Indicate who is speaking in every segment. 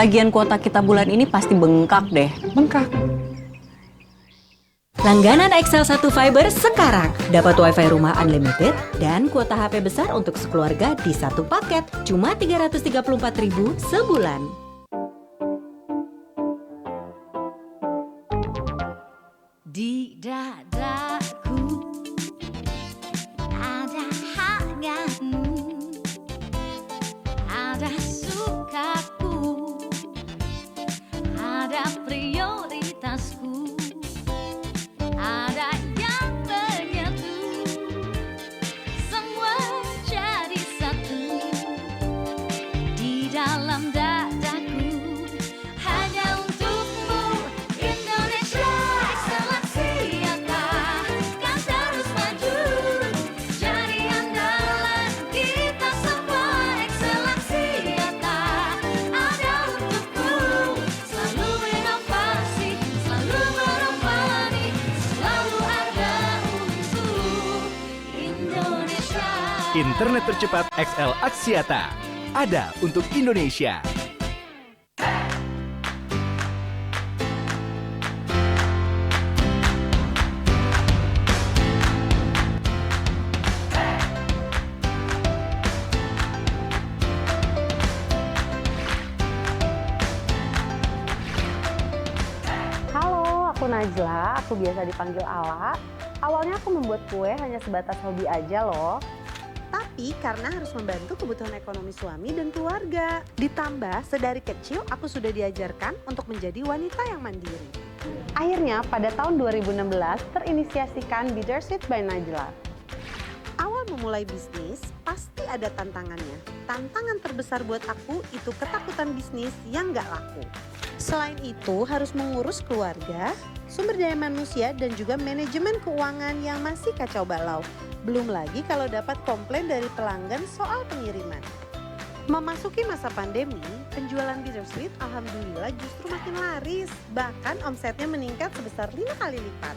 Speaker 1: tagihan kuota kita bulan ini pasti bengkak deh.
Speaker 2: Bengkak.
Speaker 3: Langganan XL 1 Fiber sekarang. Dapat WiFi rumah unlimited dan kuota HP besar untuk sekeluarga di satu paket. Cuma Rp334.000 sebulan.
Speaker 4: Di dadaku ada hangatmu, ada sukaku, ada prioritasku, ada yang menyatu, semua jadi satu di dalam dadaku. Hanya untukmu Indonesia ekseleksi nyata, kan terus maju jadi andalan kita semua. Ekseleksi nyata ada untukmu, selalu inovasi, selalu menemani, selalu ada untuk Indonesia.
Speaker 5: Internet tercepat XL Axiata. Ada untuk Indonesia.
Speaker 6: Halo, aku Najla, aku biasa dipanggil Ala. Awalnya aku membuat kue hanya sebatas hobi aja loh. Tapi karena harus membantu kebutuhan ekonomi suami dan keluarga. Ditambah sedari kecil aku sudah diajarkan untuk menjadi wanita yang mandiri. Akhirnya pada tahun 2016 terinisiasikan Bittersweet by Najla. Awal memulai bisnis pasti ada tantangannya. Tantangan terbesar buat aku itu ketakutan bisnis yang gak laku. Selain itu harus mengurus keluarga, sumber daya manusia dan juga manajemen keuangan yang masih kacau balau. Belum lagi kalau dapat komplain dari pelanggan soal pengiriman. Memasuki masa pandemi, penjualan Bittersweet alhamdulillah justru makin laris. Bahkan omsetnya meningkat sebesar 5 kali lipat.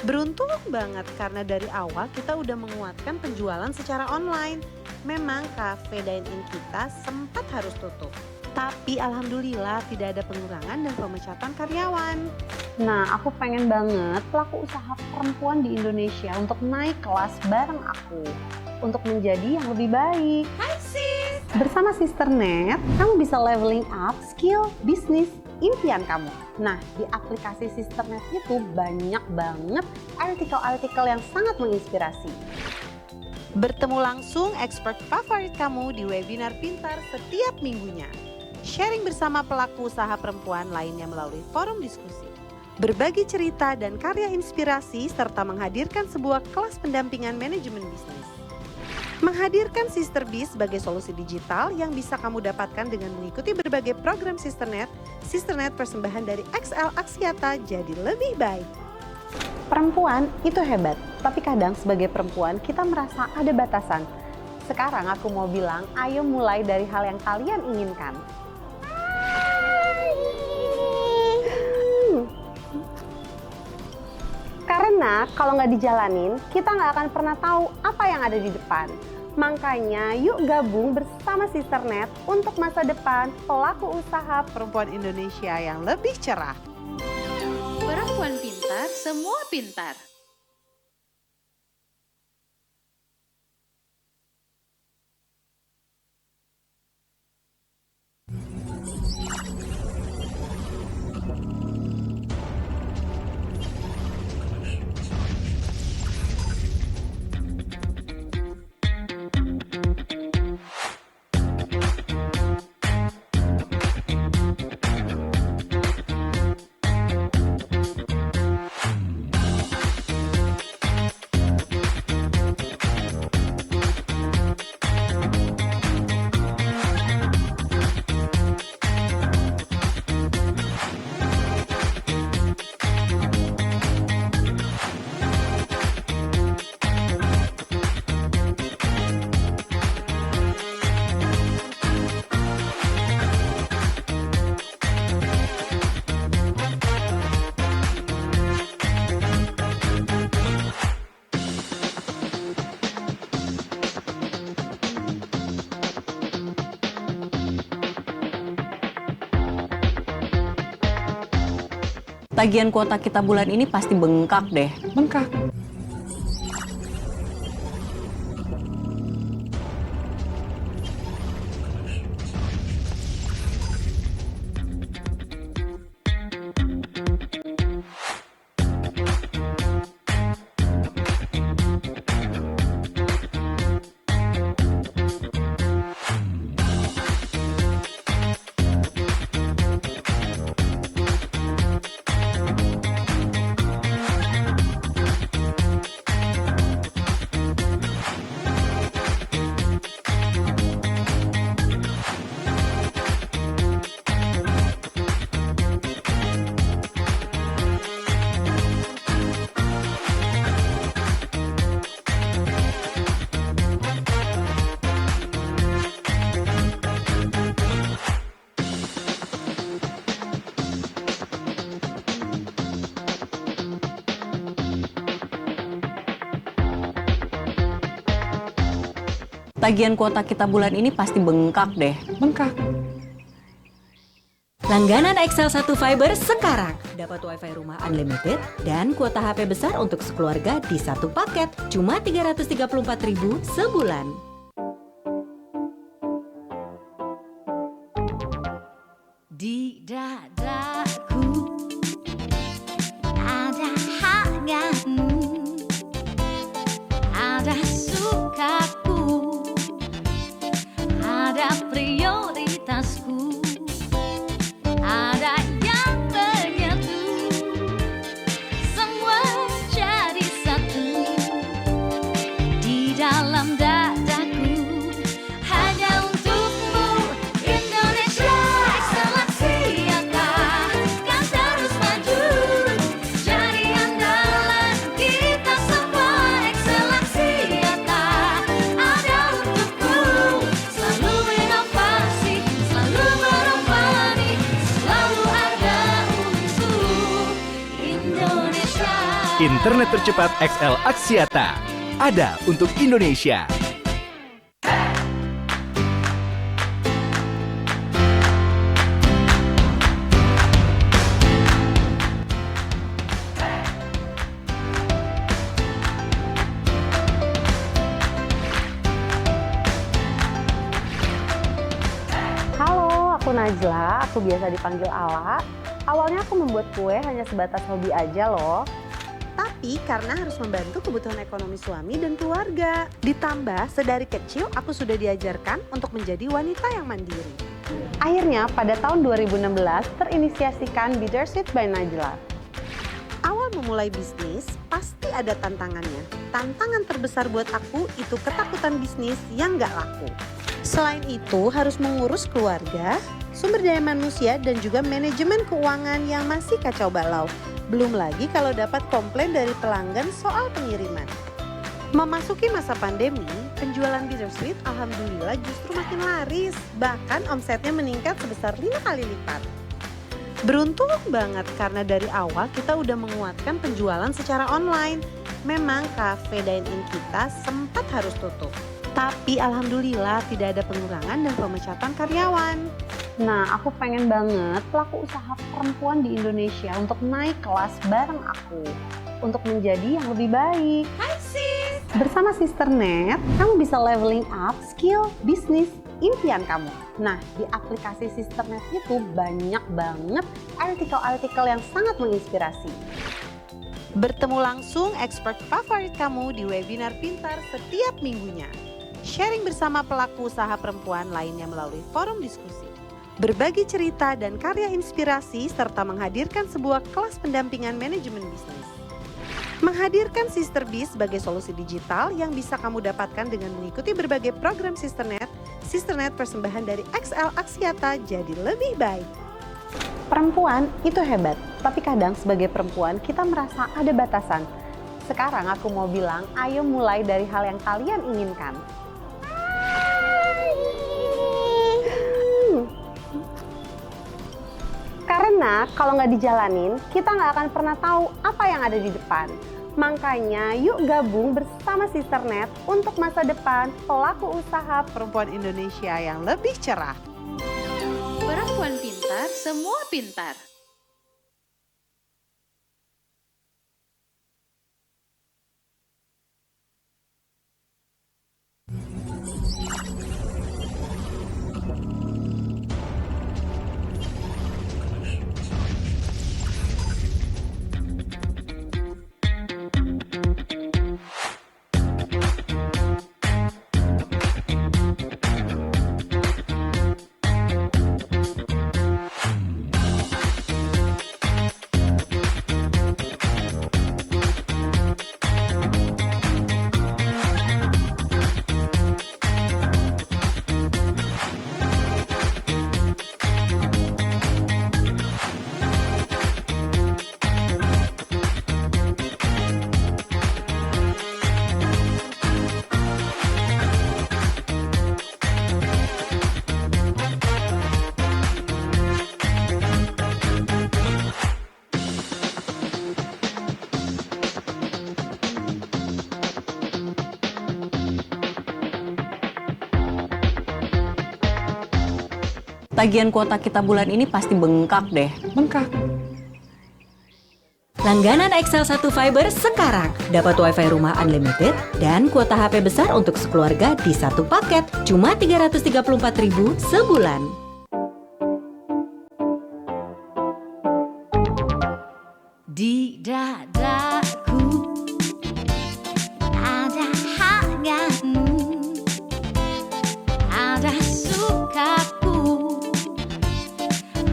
Speaker 6: Beruntung banget karena dari awal kita udah menguatkan penjualan secara online. Memang cafe dine-in kita sempat harus tutup. Tapi alhamdulillah tidak ada pengurangan dan pemecatan karyawan. Nah, aku pengen banget pelaku usaha perempuan di Indonesia untuk naik kelas bareng aku. Untuk menjadi yang lebih baik.
Speaker 4: Hai sis.
Speaker 6: Bersama Sisternet, kamu bisa leveling up skill, bisnis, impian kamu. Nah, di aplikasi Sisternet itu banyak banget artikel-artikel yang sangat menginspirasi. Bertemu langsung expert favorit kamu di webinar pintar setiap minggunya. Sharing bersama pelaku usaha perempuan lainnya melalui forum diskusi. Berbagi cerita dan karya inspirasi serta menghadirkan sebuah kelas pendampingan manajemen bisnis. Menghadirkan Sister Biz sebagai solusi digital yang bisa kamu dapatkan dengan mengikuti berbagai program Sisternet. Sisternet persembahan dari XL Axiata jadi lebih baik. Perempuan itu hebat, tapi kadang sebagai perempuan kita merasa ada batasan. Sekarang aku mau bilang, ayo mulai dari hal yang kalian inginkan. Karena kalau nggak dijalanin, kita nggak akan pernah tahu apa yang ada di depan. Makanya yuk gabung bersama Sisternet untuk masa depan pelaku usaha perempuan Indonesia yang lebih cerah.
Speaker 4: Perempuan pintar, semua pintar.
Speaker 1: Tagihan kuota kita bulan ini pasti bengkak deh.
Speaker 5: Bengkak.
Speaker 1: Tagihan kuota kita bulan ini pasti bengkak deh.
Speaker 5: Bengkak.
Speaker 3: Langganan XL 1 Fiber sekarang. Dapat WiFi rumah unlimited dan kuota HP besar untuk sekeluarga di satu paket. Cuma Rp334.000 sebulan.
Speaker 4: Di dadaku ada hangatmu, ada sukaku, ada prioritasku, ada yang menyatu, semua jadi satu di dalam dadaku. Hanya untukmu Indonesia ekseleksi nyata kan terus maju jadi andalan kita semua. Ekseleksi nyata ada untukmu, selalu inovasi, selalu berinovasi, selalu ada untuk Indonesia.
Speaker 5: Internet tercepat XL Axiata. Ada untuk Indonesia.
Speaker 6: Halo, aku Najla, aku biasa dipanggil Ala. Awalnya aku membuat kue hanya sebatas hobi aja loh. Tapi karena harus membantu kebutuhan ekonomi suami dan keluarga. Ditambah sedari kecil aku sudah diajarkan untuk menjadi wanita yang mandiri. Akhirnya pada tahun 2016 terinisiasikan Bittersweet by Najla. Awal memulai bisnis pasti ada tantangannya. Tantangan terbesar buat aku itu ketakutan bisnis yang nggak laku. Selain itu harus mengurus keluarga, sumber daya manusia dan juga manajemen keuangan yang masih kacau balau. Belum lagi kalau dapat komplain dari pelanggan soal pengiriman. Memasuki masa pandemi, penjualan Bittersweet alhamdulillah justru makin laris. Bahkan omsetnya meningkat sebesar 5 kali lipat. Beruntung banget karena dari awal kita udah menguatkan penjualan secara online. Memang cafe dine-in kita sempat harus tutup. Tapi alhamdulillah tidak ada pengurangan dan pemecatan karyawan. Nah, aku pengen banget pelaku usaha perempuan di Indonesia untuk naik kelas bareng aku. Untuk menjadi yang lebih baik. Hai sis! Bersama Sisternet, kamu bisa leveling up skill, bisnis, impian kamu. Nah, di aplikasi Sisternet itu banyak banget artikel-artikel yang sangat menginspirasi. Bertemu langsung expert favorit kamu di webinar pintar setiap minggunya. Sharing bersama pelaku usaha perempuan lainnya melalui forum diskusi. Berbagi cerita dan karya inspirasi serta menghadirkan sebuah kelas pendampingan manajemen bisnis. Menghadirkan Sister Biz sebagai solusi digital yang bisa kamu dapatkan dengan mengikuti berbagai program Sisternet. Sisternet persembahan dari XL Axiata jadi lebih baik. Perempuan itu hebat, tapi kadang sebagai perempuan kita merasa ada batasan. Sekarang aku mau bilang, ayo mulai dari hal yang kalian inginkan. Karena kalau nggak dijalanin, kita nggak akan pernah tahu apa yang ada di depan. Makanya yuk gabung bersama Sisternet untuk masa depan pelaku usaha perempuan Indonesia yang lebih cerah.
Speaker 4: Perempuan pintar, semua pintar.
Speaker 1: tagihan kuota kita bulan ini pasti bengkak deh.
Speaker 5: Bengkak.
Speaker 3: Langganan XL1 Fiber sekarang. Dapat WiFi rumah unlimited dan kuota HP besar untuk sekeluarga di satu paket. Cuma Rp334.000 sebulan.
Speaker 4: Di dadaku ada hargamu, ada sukaku,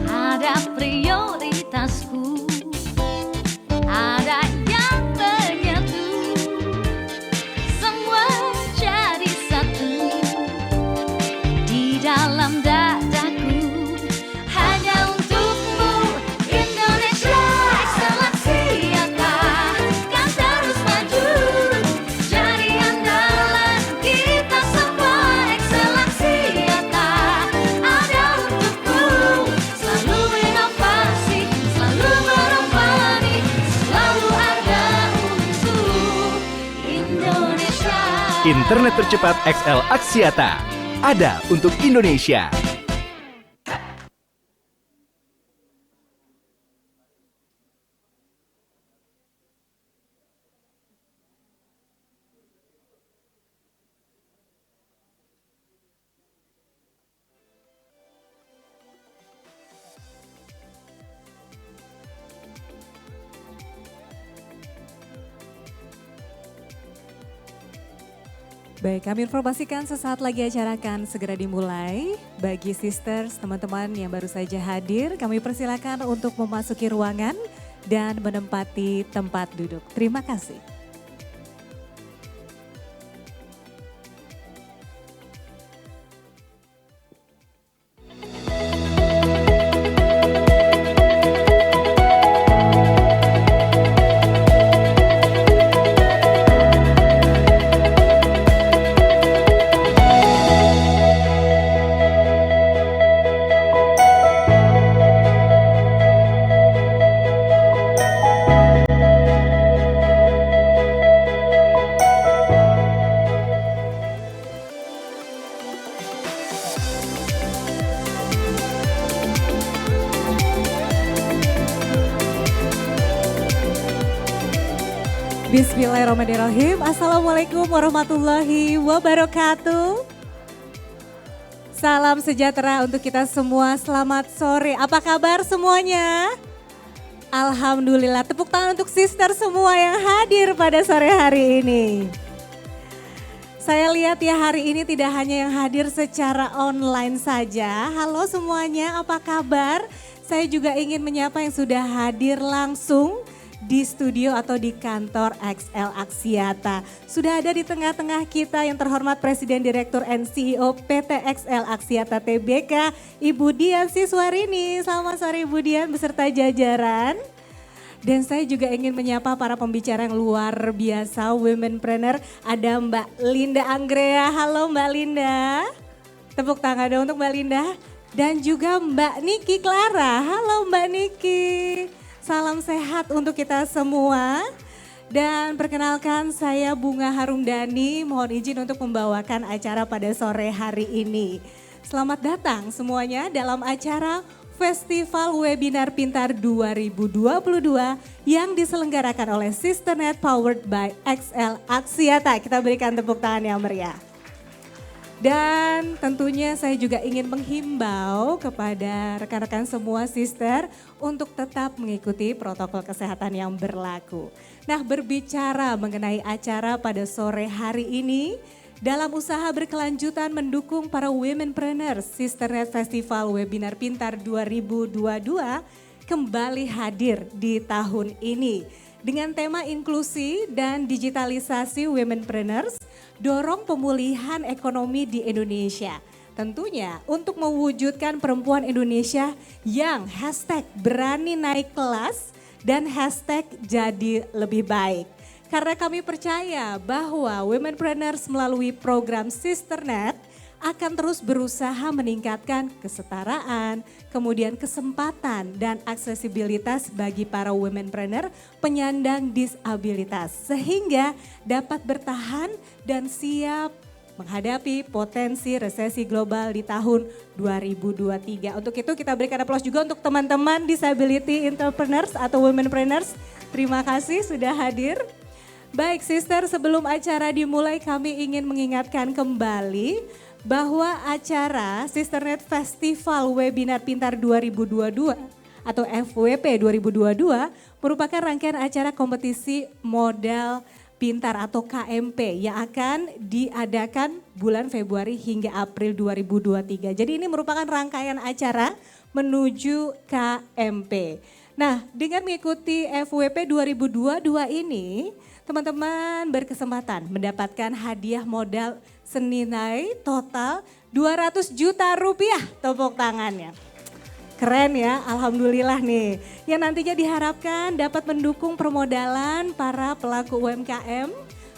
Speaker 4: ada prioritasku, ada yang menyatu, semua jadi satu di dalam dadaku. Hanya untukmu Indonesia Axiata kan terus maju jadi andalan kita semua. Axiata ada untukmu, selalu inovasi, selalu berinovasi, selalu ada untuk Indonesia.
Speaker 5: Internet tercepat XL Axiata. Ada untuk Indonesia.
Speaker 2: Baik, kami informasikan sesaat lagi acara akan segera dimulai. Bagi sisters, teman-teman yang baru saja hadir, kami persilakan untuk memasuki ruangan dan menempati tempat duduk. Terima kasih. Bismillahirrahmanirrahim. Assalamualaikum warahmatullahi wabarakatuh. Salam sejahtera untuk kita semua. Selamat sore. Apa kabar semuanya? Alhamdulillah. Tepuk tangan untuk sister semua yang hadir pada sore hari ini. Saya lihat ya hari ini tidak hanya yang hadir secara online saja. Halo semuanya, apa kabar? Saya juga ingin menyapa yang sudah hadir langsung di studio atau di kantor XL Axiata. Sudah ada di tengah-tengah kita yang terhormat Presiden Direktur and CEO PT XL Axiata Tbk, Ibu Dian Siswarini. Selamat sore Ibu Dian beserta jajaran. Dan saya juga ingin menyapa para pembicara yang luar biasa, Womenpreneur. Ada Mbak Linda Anggrea. Halo Mbak Linda. Tepuk tangan dong untuk Mbak Linda. Dan juga Mbak Niki Clara. Halo Mbak Niki. Salam sehat untuk kita semua. Dan perkenalkan saya Bunga Harumdani, mohon izin untuk membawakan acara pada sore hari ini. Selamat datang semuanya dalam acara Festival Webinar Pintar 2022 yang diselenggarakan oleh Sisternet Powered by XL Axiata. Kita berikan tepuk tangan yang meriah. Dan tentunya saya juga ingin menghimbau kepada rekan-rekan semua sister untuk tetap mengikuti protokol kesehatan yang berlaku. Nah, berbicara mengenai acara pada sore hari ini, dalam usaha berkelanjutan mendukung para womenpreneurs, Sisternet Festival Webinar Pintar 2022 kembali hadir di tahun ini. Dengan tema inklusi dan digitalisasi womenpreneurs, dorong pemulihan ekonomi di Indonesia. Tentunya untuk mewujudkan perempuan Indonesia yang #berani naik kelas dan #jadi lebih baik. Karena kami percaya bahwa womenpreneurs melalui program Sisternet akan terus berusaha meningkatkan kesetaraan, kemudian kesempatan dan aksesibilitas bagi para womenpreneur penyandang disabilitas. Sehingga dapat bertahan dan siap menghadapi potensi resesi global di tahun 2023. Untuk itu kita berikan aplaus juga untuk teman-teman disability entrepreneurs atau womenpreneurs. Terima kasih sudah hadir. Baik sister, sebelum acara dimulai kami ingin mengingatkan kembali bahwa acara Sisternet Festival Webinar Pintar 2022 atau FWP 2022 merupakan rangkaian acara kompetisi modal pintar atau KMP yang akan diadakan bulan Februari hingga April 2023. Jadi ini merupakan rangkaian acara menuju KMP. Nah, dengan mengikuti FWP 2022 ini, teman-teman berkesempatan mendapatkan hadiah modal senilai total 200 juta rupiah. Tepuk tangannya. Keren ya, alhamdulillah nih. Yang nantinya diharapkan dapat mendukung permodalan para pelaku UMKM,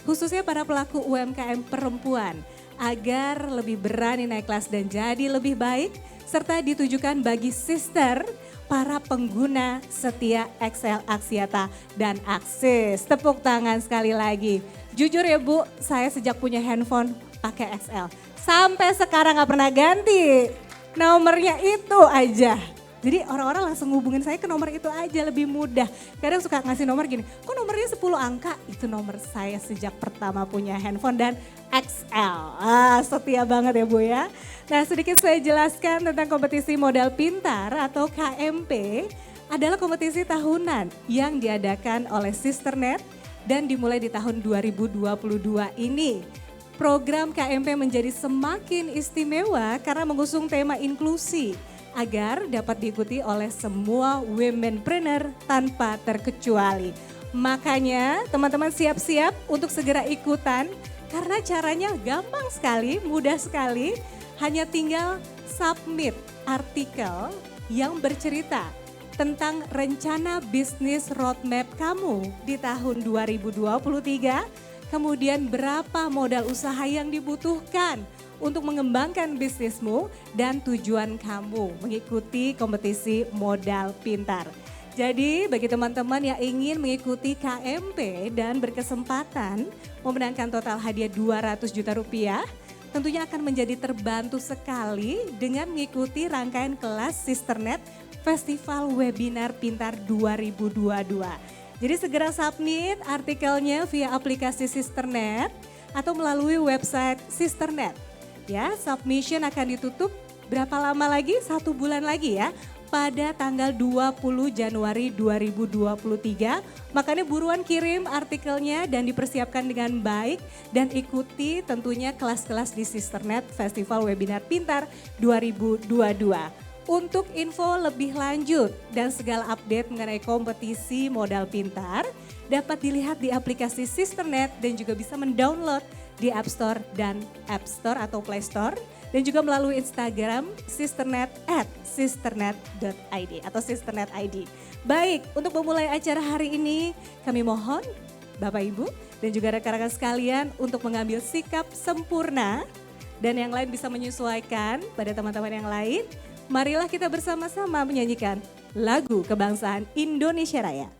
Speaker 2: khususnya para pelaku UMKM perempuan, agar lebih berani naik kelas dan jadi lebih baik, serta ditujukan bagi sister para pengguna setia XL Axiata dan Axis. Tepuk tangan sekali lagi. Jujur ya Bu, saya sejak punya handphone pakai XL, sampai sekarang gak pernah ganti. Nomornya itu aja. Jadi orang-orang langsung hubungin saya ke nomor itu aja, lebih mudah. Kadang suka ngasih nomor gini, kok nomornya 10 angka? Itu nomor saya sejak pertama punya handphone dan XL. Setia banget ya Bu ya. Nah sedikit saya jelaskan tentang kompetisi modal pintar atau KMP adalah kompetisi tahunan yang diadakan oleh Sisternet dan dimulai di tahun 2022 ini. Program KMP menjadi semakin istimewa karena mengusung tema inklusi agar dapat diikuti oleh semua womenpreneur tanpa terkecuali. Makanya teman-teman siap-siap untuk segera ikutan karena caranya gampang sekali, mudah sekali. Hanya tinggal submit artikel yang bercerita tentang rencana bisnis roadmap kamu di tahun 2023. Kemudian berapa modal usaha yang dibutuhkan untuk mengembangkan bisnismu dan tujuan kamu mengikuti kompetisi modal pintar. Jadi bagi teman-teman yang ingin mengikuti KMP dan berkesempatan memenangkan total hadiah 200 juta rupiah, tentunya akan menjadi terbantu sekali dengan mengikuti rangkaian kelas Sisternet Festival Webinar Pintar 2022. Jadi segera submit artikelnya via aplikasi Sisternet atau melalui website Sisternet. Ya, submission akan ditutup berapa lama lagi? 1 bulan lagi ya. Pada tanggal 20 Januari 2023. Makanya buruan kirim artikelnya dan dipersiapkan dengan baik. Dan ikuti tentunya kelas-kelas di Sisternet Festival Webinar Pintar 2022. Untuk info lebih lanjut dan segala update mengenai kompetisi modal pintar dapat dilihat di aplikasi Sisternet dan juga bisa mendownload di App Store dan App Store atau Play Store dan juga melalui Instagram Sisternet @sisternet.id atau Sisternet ID. Baik, untuk memulai acara hari ini kami mohon Bapak Ibu dan juga rekan-rekan sekalian untuk mengambil sikap sempurna dan yang lain bisa menyesuaikan pada teman-teman yang lain. Marilah kita bersama-sama menyanyikan lagu kebangsaan Indonesia Raya.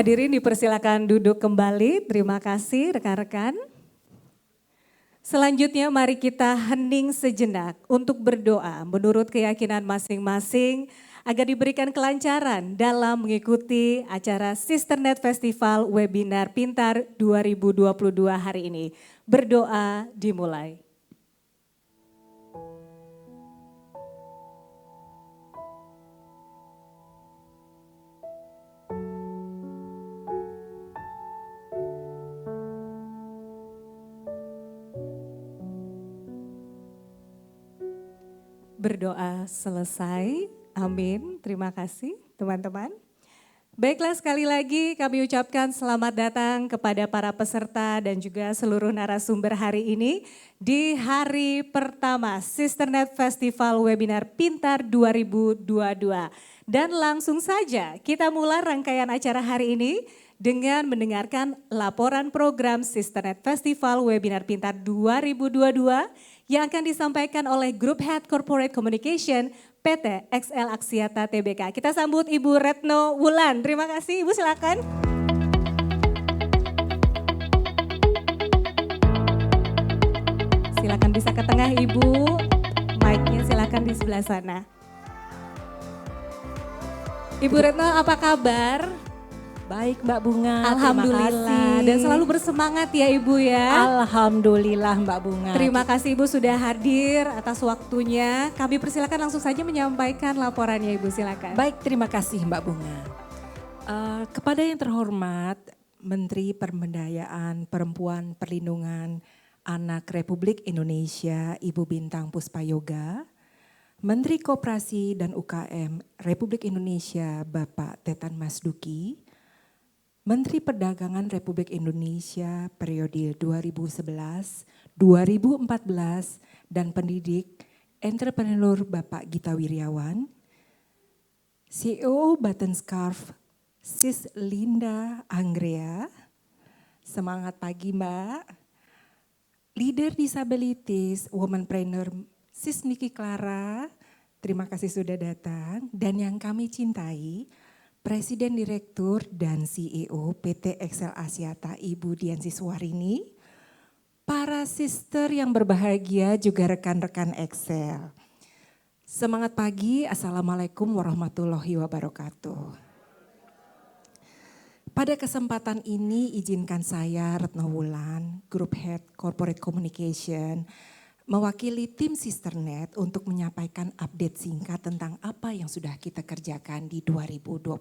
Speaker 2: Hadirin dipersilakan duduk kembali. Terima kasih rekan-rekan. Selanjutnya mari kita hening sejenak untuk berdoa menurut keyakinan masing-masing agar diberikan kelancaran dalam mengikuti acara Sisternet Festival Webinar Pintar 2022 hari ini. Berdoa dimulai. Berdoa selesai. Amin. Terima kasih teman-teman. Baiklah, sekali lagi kami ucapkan selamat datang kepada para peserta dan juga seluruh narasumber hari ini di hari pertama Sisternet Festival Webinar Pintar 2022. Dan langsung saja kita mulai rangkaian acara hari ini dengan mendengarkan laporan program Sisternet Festival Webinar Pintar 2022 yang akan disampaikan oleh Group Head Corporate Communication PT XL Axiata Tbk. Kita sambut Ibu Retno Wulan. Terima kasih Ibu, silakan. Silakan bisa ke tengah Ibu. Mic-nya silakan di sebelah sana. Ibu Retno, apa kabar?
Speaker 7: Baik Mbak Bunga,
Speaker 2: Alhamdulillah.
Speaker 7: terima kasih.
Speaker 2: Dan selalu bersemangat ya Ibu ya.
Speaker 7: Alhamdulillah Mbak Bunga.
Speaker 2: Terima kasih Ibu sudah hadir atas waktunya. Kami persilakan langsung saja menyampaikan laporannya Ibu, silakan.
Speaker 7: Baik, terima kasih Mbak Bunga. Kepada yang terhormat Menteri Pemberdayaan Perempuan Perlindungan Anak Republik Indonesia Ibu Bintang Puspayoga, Menteri Koperasi dan UKM Republik Indonesia Bapak Tetan Mas Duki, Menteri Perdagangan Republik Indonesia periode 2011-2014 dan pendidik entrepreneur Bapak Gita Wirjawan, CEO Button Scarf Sis Linda Anggrea, semangat pagi Mbak, Leader Disabilities Womanpreneur Sis Niki Clara, terima kasih sudah datang, dan yang kami cintai, Presiden Direktur dan CEO PT XL Axiata Ibu Diansi Suwarini, para sister yang berbahagia juga rekan-rekan XL. Semangat pagi, Assalamualaikum warahmatullahi wabarakatuh. Pada kesempatan ini izinkan saya Retno Wulan, Group Head Corporate Communication, mewakili tim Sisternet untuk menyampaikan update singkat tentang apa yang sudah kita kerjakan di 2022.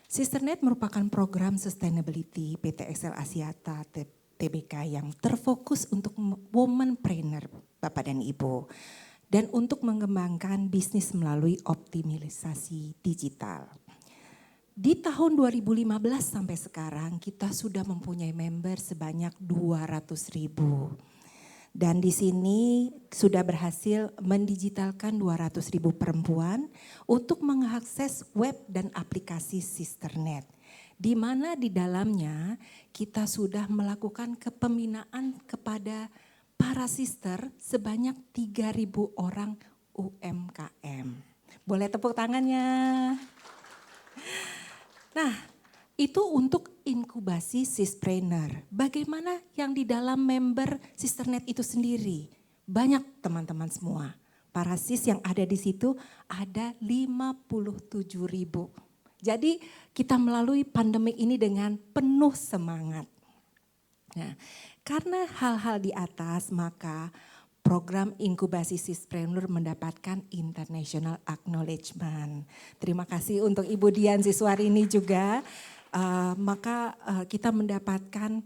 Speaker 7: Sisternet merupakan program sustainability PT XL Axiata Tbk yang terfokus untuk womanpreneur Bapak dan Ibu dan untuk mengembangkan bisnis melalui optimalisasi digital. Di tahun 2015 sampai sekarang kita sudah mempunyai member sebanyak 200.000. Dan di sini sudah berhasil mendigitalkan 200.000 perempuan untuk mengakses web dan aplikasi Sisternet. Di mana di dalamnya kita sudah melakukan kepembinaan kepada para sister sebanyak 3.000 orang UMKM. Boleh tepuk tangannya. Nah, itu untuk inkubasi sispreneur. Bagaimana yang di dalam member Sisternet itu sendiri? Banyak teman-teman semua. Para sis yang ada di situ ada 57.000. Jadi kita melalui pandemi ini dengan penuh semangat. Nah, karena hal-hal di atas maka program inkubasi sispreneur mendapatkan international acknowledgement. Terima kasih untuk Ibu Dian Siswarini juga. Kita mendapatkan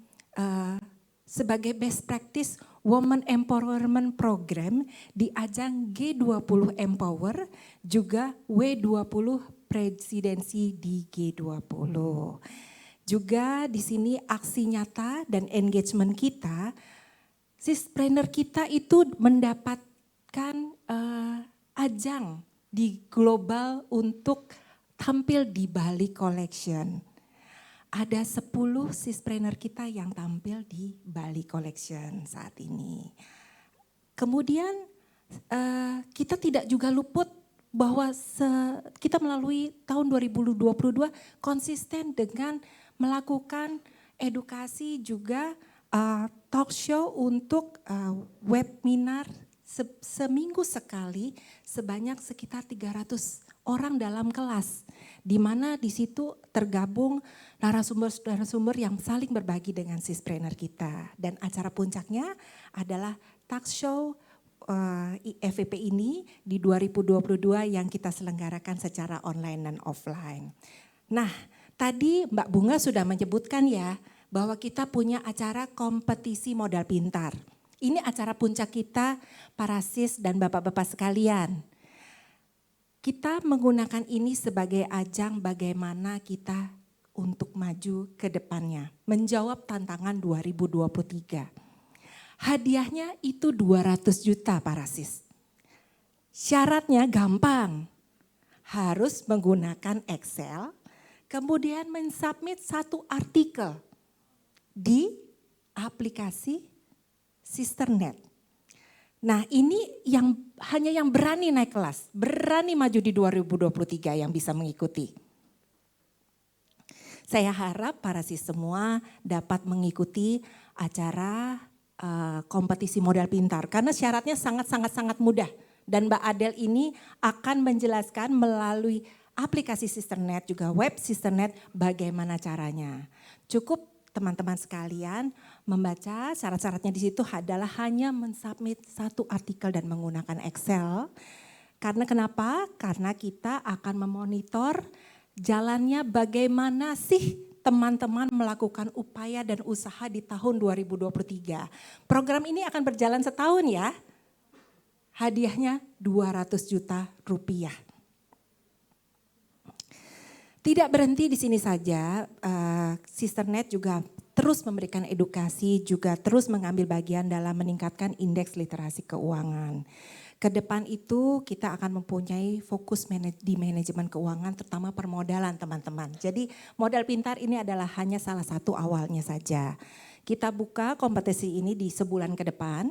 Speaker 7: sebagai best practice Women Empowerment Program di ajang G20 Empower, juga W20 Presidensi di G20. Juga di sini aksi nyata dan engagement kita, sispreneur kita itu mendapatkan ajang di global untuk tampil di Bali Collection. Ada 10 sispreneur kita yang tampil di Bali Collection saat ini. Kemudian kita tidak juga luput bahwa kita melalui tahun 2022 konsisten dengan melakukan edukasi juga talk show untuk webinar seminggu sekali sebanyak sekitar 300 orang dalam kelas, di mana di situ tergabung narasumber-narasumber yang saling berbagi dengan sispreneur kita. Dan acara puncaknya adalah talk show FVP ini di 2022 yang kita selenggarakan secara online dan offline. Nah, tadi Mbak Bunga sudah menyebutkan ya bahwa kita punya acara kompetisi modal pintar. Ini acara puncak kita para sis dan bapak-bapak sekalian. Kita menggunakan ini sebagai ajang bagaimana kita untuk maju ke depannya, menjawab tantangan 2023. Hadiahnya itu 200 juta para sis. Syaratnya gampang, harus menggunakan Excel, kemudian mensubmit satu artikel di aplikasi Sisternet. Nah ini hanya yang berani naik kelas, berani maju di 2023 yang bisa mengikuti. Saya harap para sis semua dapat mengikuti acara kompetisi modal pintar karena syaratnya sangat mudah. Dan Mbak Adel ini akan menjelaskan melalui aplikasi Sisternet juga web Sisternet bagaimana caranya. Cukup teman-teman sekalian membaca syarat-syaratnya di situ adalah hanya mensubmit satu artikel dan menggunakan Excel. Karena kenapa? Karena kita akan memonitor jalannya bagaimana sih teman-teman melakukan upaya dan usaha di tahun 2023. Program ini akan berjalan setahun ya. Hadiahnya 200 juta rupiah. Tidak berhenti di sini saja, Sisternet juga terus memberikan edukasi, juga terus mengambil bagian dalam meningkatkan indeks literasi keuangan. Ke depan itu kita akan mempunyai fokus di manajemen keuangan terutama permodalan teman-teman. Jadi modal pintar ini adalah hanya salah satu awalnya saja. Kita buka kompetisi ini di sebulan ke depan,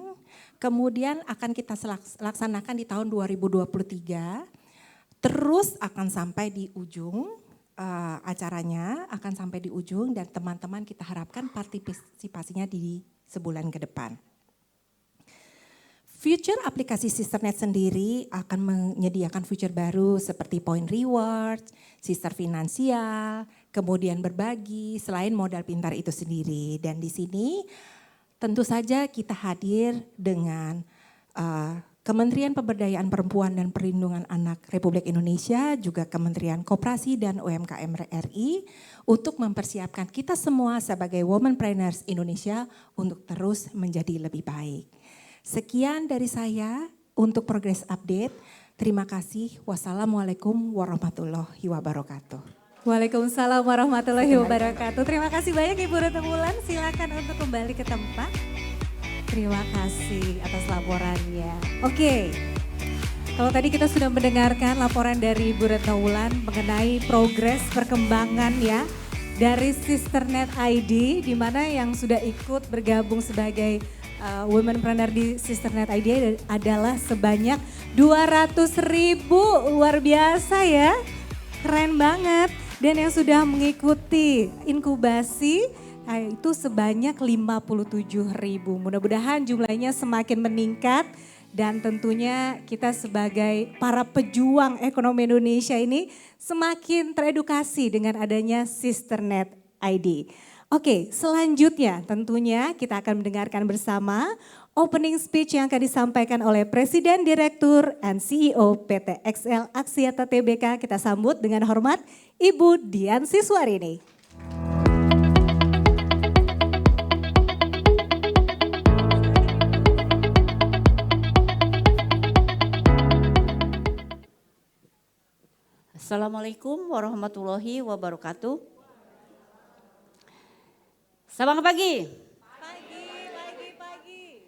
Speaker 7: kemudian akan kita laksanakan di tahun 2023, terus akan sampai di ujung. Acaranya akan sampai di ujung dan teman-teman kita harapkan partisipasinya di sebulan ke depan. Future aplikasi Sisternet sendiri akan menyediakan feature baru seperti point reward, sister finansial, kemudian berbagi selain modal pintar itu sendiri. Dan di sini tentu saja kita hadir dengan Kementerian Pemberdayaan Perempuan dan Perlindungan Anak Republik Indonesia, juga Kementerian Koperasi dan UMKM RI untuk mempersiapkan kita semua sebagai womanpreneurs Indonesia untuk terus menjadi lebih baik. Sekian dari saya untuk progress update. Terima kasih. Wassalamualaikum warahmatullahi wabarakatuh.
Speaker 2: Waalaikumsalam warahmatullahi wabarakatuh. Terima kasih banyak Ibu Retno Wulan. Silakan untuk kembali ke tempat. Terima kasih atas laporannya. Oke, kalau tadi kita sudah mendengarkan laporan dari Ibu Retno Wulan mengenai progres perkembangan ya dari Sisternet ID, di mana yang sudah ikut bergabung sebagai womenpreneur di Sisternet ID adalah sebanyak 200.000, luar biasa ya, keren banget. Dan yang sudah mengikuti inkubasi itu sebanyak 57.000. Mudah-mudahan jumlahnya semakin meningkat dan tentunya kita sebagai para pejuang ekonomi Indonesia ini semakin teredukasi dengan adanya Sisternet ID. Oke, selanjutnya tentunya kita akan mendengarkan bersama opening speech yang akan disampaikan oleh Presiden Direktur and CEO PT XL Axiata Tbk. Kita sambut dengan hormat Ibu Dian Siswarini.
Speaker 8: Assalamualaikum warahmatullahi wabarakatuh. Selamat pagi. Pagi.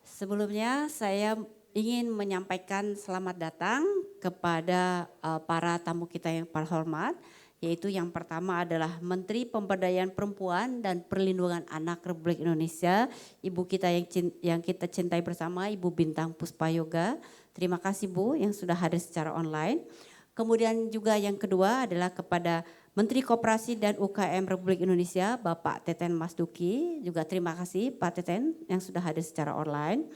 Speaker 8: Sebelumnya saya ingin menyampaikan selamat datang kepada para tamu kita yang terhormat, yaitu yang pertama adalah Menteri Pemberdayaan Perempuan dan Perlindungan Anak Republik Indonesia, ibu kita yang kita cintai bersama, Ibu Bintang Puspayoga. Terima kasih Bu yang sudah hadir secara online. Kemudian juga yang kedua adalah kepada Menteri Koperasi dan UKM Republik Indonesia Bapak Teten Mas Duki. Juga terima kasih Pak Teten yang sudah hadir secara online.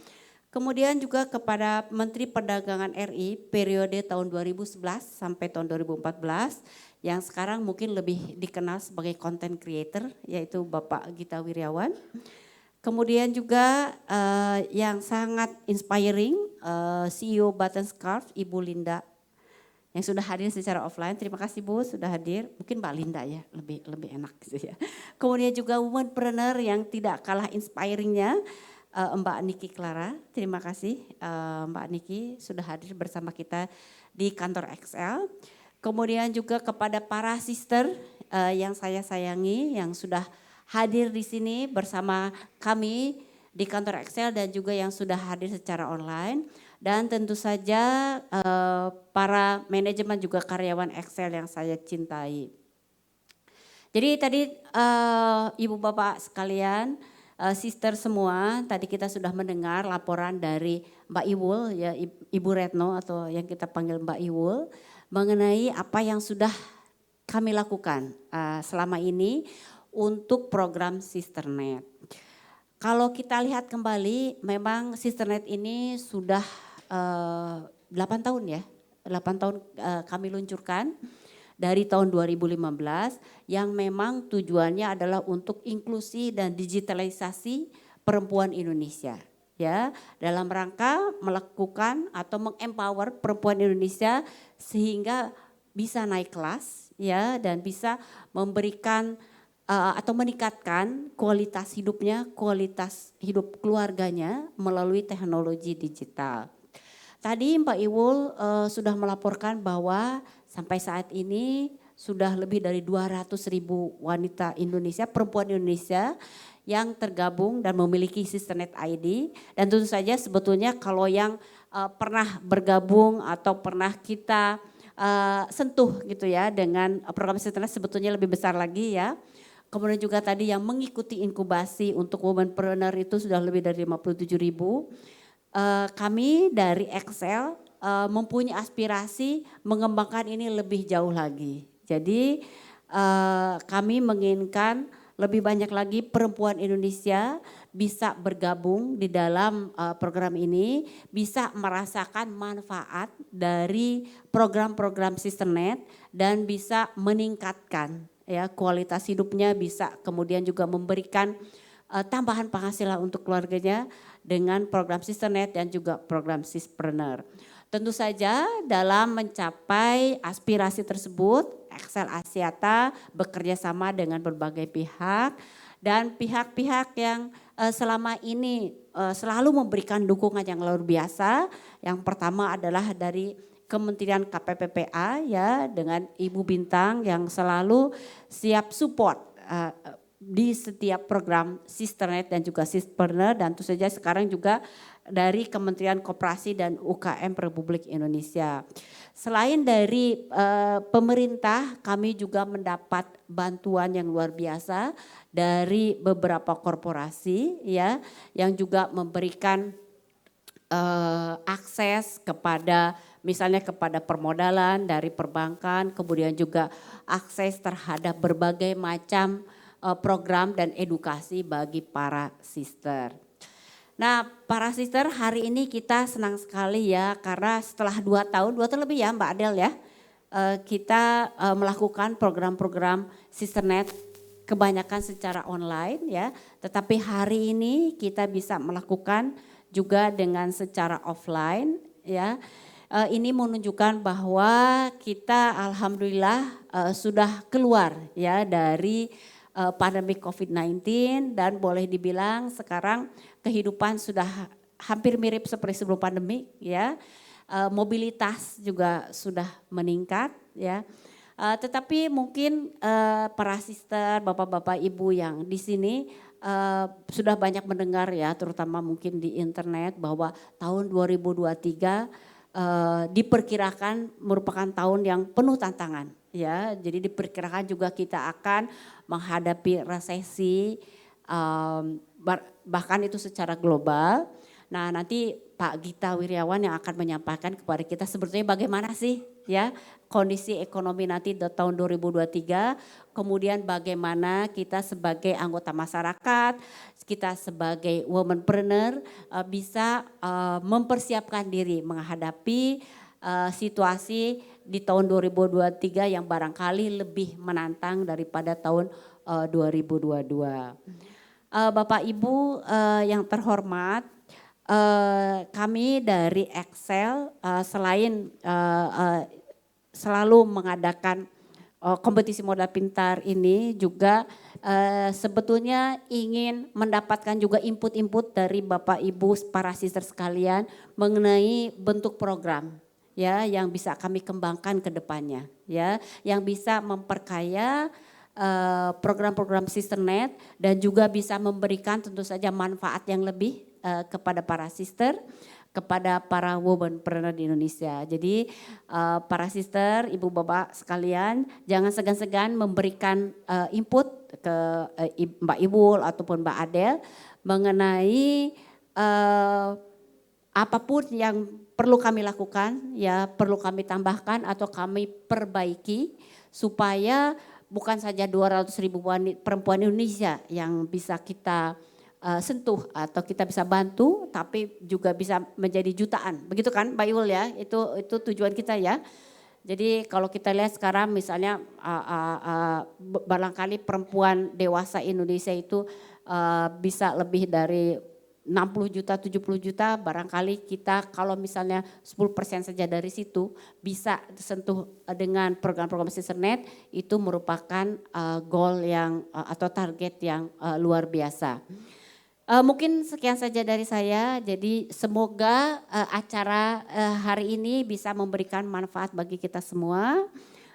Speaker 8: Kemudian juga kepada Menteri Perdagangan RI periode tahun 2011 sampai tahun 2014 yang sekarang mungkin lebih dikenal sebagai content creator yaitu Bapak Gita Wirjawan. Kemudian juga yang sangat inspiring CEO Button Scarf Ibu Linda yang sudah hadir secara offline. Terima kasih Bu sudah hadir. Mungkin Mbak Linda ya lebih enak gitu ya. Kemudian juga womanpreneur yang tidak kalah inspiringnya Mbak Niki Clara. Terima kasih Mbak Niki sudah hadir bersama kita di kantor XL. Kemudian juga kepada para sister yang saya sayangi yang sudah hadir di sini bersama kami di kantor Excel dan juga yang sudah hadir secara online. Dan tentu saja para manajemen juga karyawan Excel yang saya cintai. Jadi tadi Ibu Bapak sekalian, sister semua, tadi kita sudah mendengar laporan dari Mbak Iwul, ya Ibu Retno atau yang kita panggil Mbak Iwul, mengenai apa yang sudah kami lakukan selama ini untuk program Sisternet. Kalau kita lihat kembali, memang Sisternet ini sudah 8 tahun ya, 8 tahun kami luncurkan dari tahun 2015 yang memang tujuannya adalah untuk inklusi dan digitalisasi perempuan Indonesia. Ya, dalam rangka melakukan atau mengempower perempuan Indonesia sehingga bisa naik kelas ya dan bisa memberikan atau meningkatkan kualitas hidupnya, kualitas hidup keluarganya melalui teknologi digital. Tadi Mbak Iwul sudah melaporkan bahwa sampai saat ini sudah lebih dari 200.000 wanita Indonesia, perempuan Indonesia yang tergabung dan memiliki Sisternet ID. Dan tentu saja sebetulnya kalau yang pernah bergabung atau pernah kita sentuh gitu ya dengan program Sisternet sebetulnya lebih besar lagi ya. Kemudian juga tadi yang mengikuti inkubasi untuk womanpreneur itu sudah lebih dari 57.000. Kami dari Excel mempunyai aspirasi mengembangkan ini lebih jauh lagi. Jadi kami menginginkan lebih banyak lagi perempuan Indonesia bisa bergabung di dalam program ini, bisa merasakan manfaat dari program-program Sisternet dan bisa meningkatkan ya kualitas hidupnya, bisa kemudian juga memberikan tambahan penghasilan untuk keluarganya dengan program Sisternet dan juga program Sispreneur. Tentu saja dalam mencapai aspirasi tersebut, Excel Axiata bekerja sama dengan berbagai pihak dan pihak-pihak yang selama ini selalu memberikan dukungan yang luar biasa. Yang pertama adalah dari Kementerian KPPPA ya dengan Ibu Bintang yang selalu siap support di setiap program Sisternet dan juga Sispreneur dan tentu saja sekarang juga dari Kementerian Koperasi dan UKM Republik Indonesia. Selain dari pemerintah, kami juga mendapat bantuan yang luar biasa dari beberapa korporasi ya yang juga memberikan akses kepada misalnya kepada permodalan dari perbankan, kemudian juga akses terhadap berbagai macam program dan edukasi bagi para sister. Nah, para sister hari ini kita senang sekali ya karena setelah 2 tahun lebih ya Mbak Adel ya, kita melakukan program-program Sisternet kebanyakan secara online ya, tetapi hari ini kita bisa melakukan juga dengan secara offline ya. Ini menunjukkan bahwa kita alhamdulillah sudah keluar ya dari pandemi COVID-19 dan boleh dibilang sekarang kehidupan sudah hampir mirip seperti sebelum pandemi ya. Mobilitas juga sudah meningkat ya. Tetapi mungkin para sister, bapak-bapak, ibu yang di sini sudah banyak mendengar ya, terutama mungkin di internet bahwa tahun 2023 diperkirakan merupakan tahun yang penuh tantangan ya. Jadi diperkirakan juga kita akan menghadapi resesi bahkan itu secara global. Nah, nanti Pak Gita Wirjawan yang akan menyampaikan kepada kita sebetulnya bagaimana sih ya kondisi ekonomi nanti di tahun 2023, kemudian bagaimana kita sebagai anggota masyarakat, kita sebagai womanpreneur bisa mempersiapkan diri menghadapi situasi di tahun 2023 yang barangkali lebih menantang daripada tahun 2022. Bapak Ibu yang terhormat, kami dari Excel selain selalu mengadakan kompetisi modal pintar ini juga sebetulnya ingin mendapatkan juga input-input dari Bapak Ibu para sister sekalian mengenai bentuk program ya yang bisa kami kembangkan ke depannya ya, yang bisa memperkaya program-program Sisternet dan juga bisa memberikan tentu saja manfaat yang lebih kepada para sister, kepada para womanpreneur di Indonesia. Jadi para sister, ibu bapak sekalian jangan segan-segan memberikan input ke Mbak Ibul ataupun Mbak Adel mengenai apapun yang perlu kami lakukan, ya perlu kami tambahkan atau kami perbaiki supaya bukan saja 200.000 perempuan Indonesia yang bisa kita sentuh atau kita bisa bantu, tapi juga bisa menjadi jutaan. Begitu kan Mbak Iwul ya, itu tujuan kita ya. Jadi kalau kita lihat sekarang misalnya barangkali perempuan dewasa Indonesia itu bisa lebih dari 60 juta, 70 juta, barangkali kita kalau misalnya 10% saja dari situ bisa disentuh dengan program-program Sisternet, itu merupakan goal yang atau target yang luar biasa. Mungkin sekian saja dari saya, jadi semoga acara hari ini bisa memberikan manfaat bagi kita semua.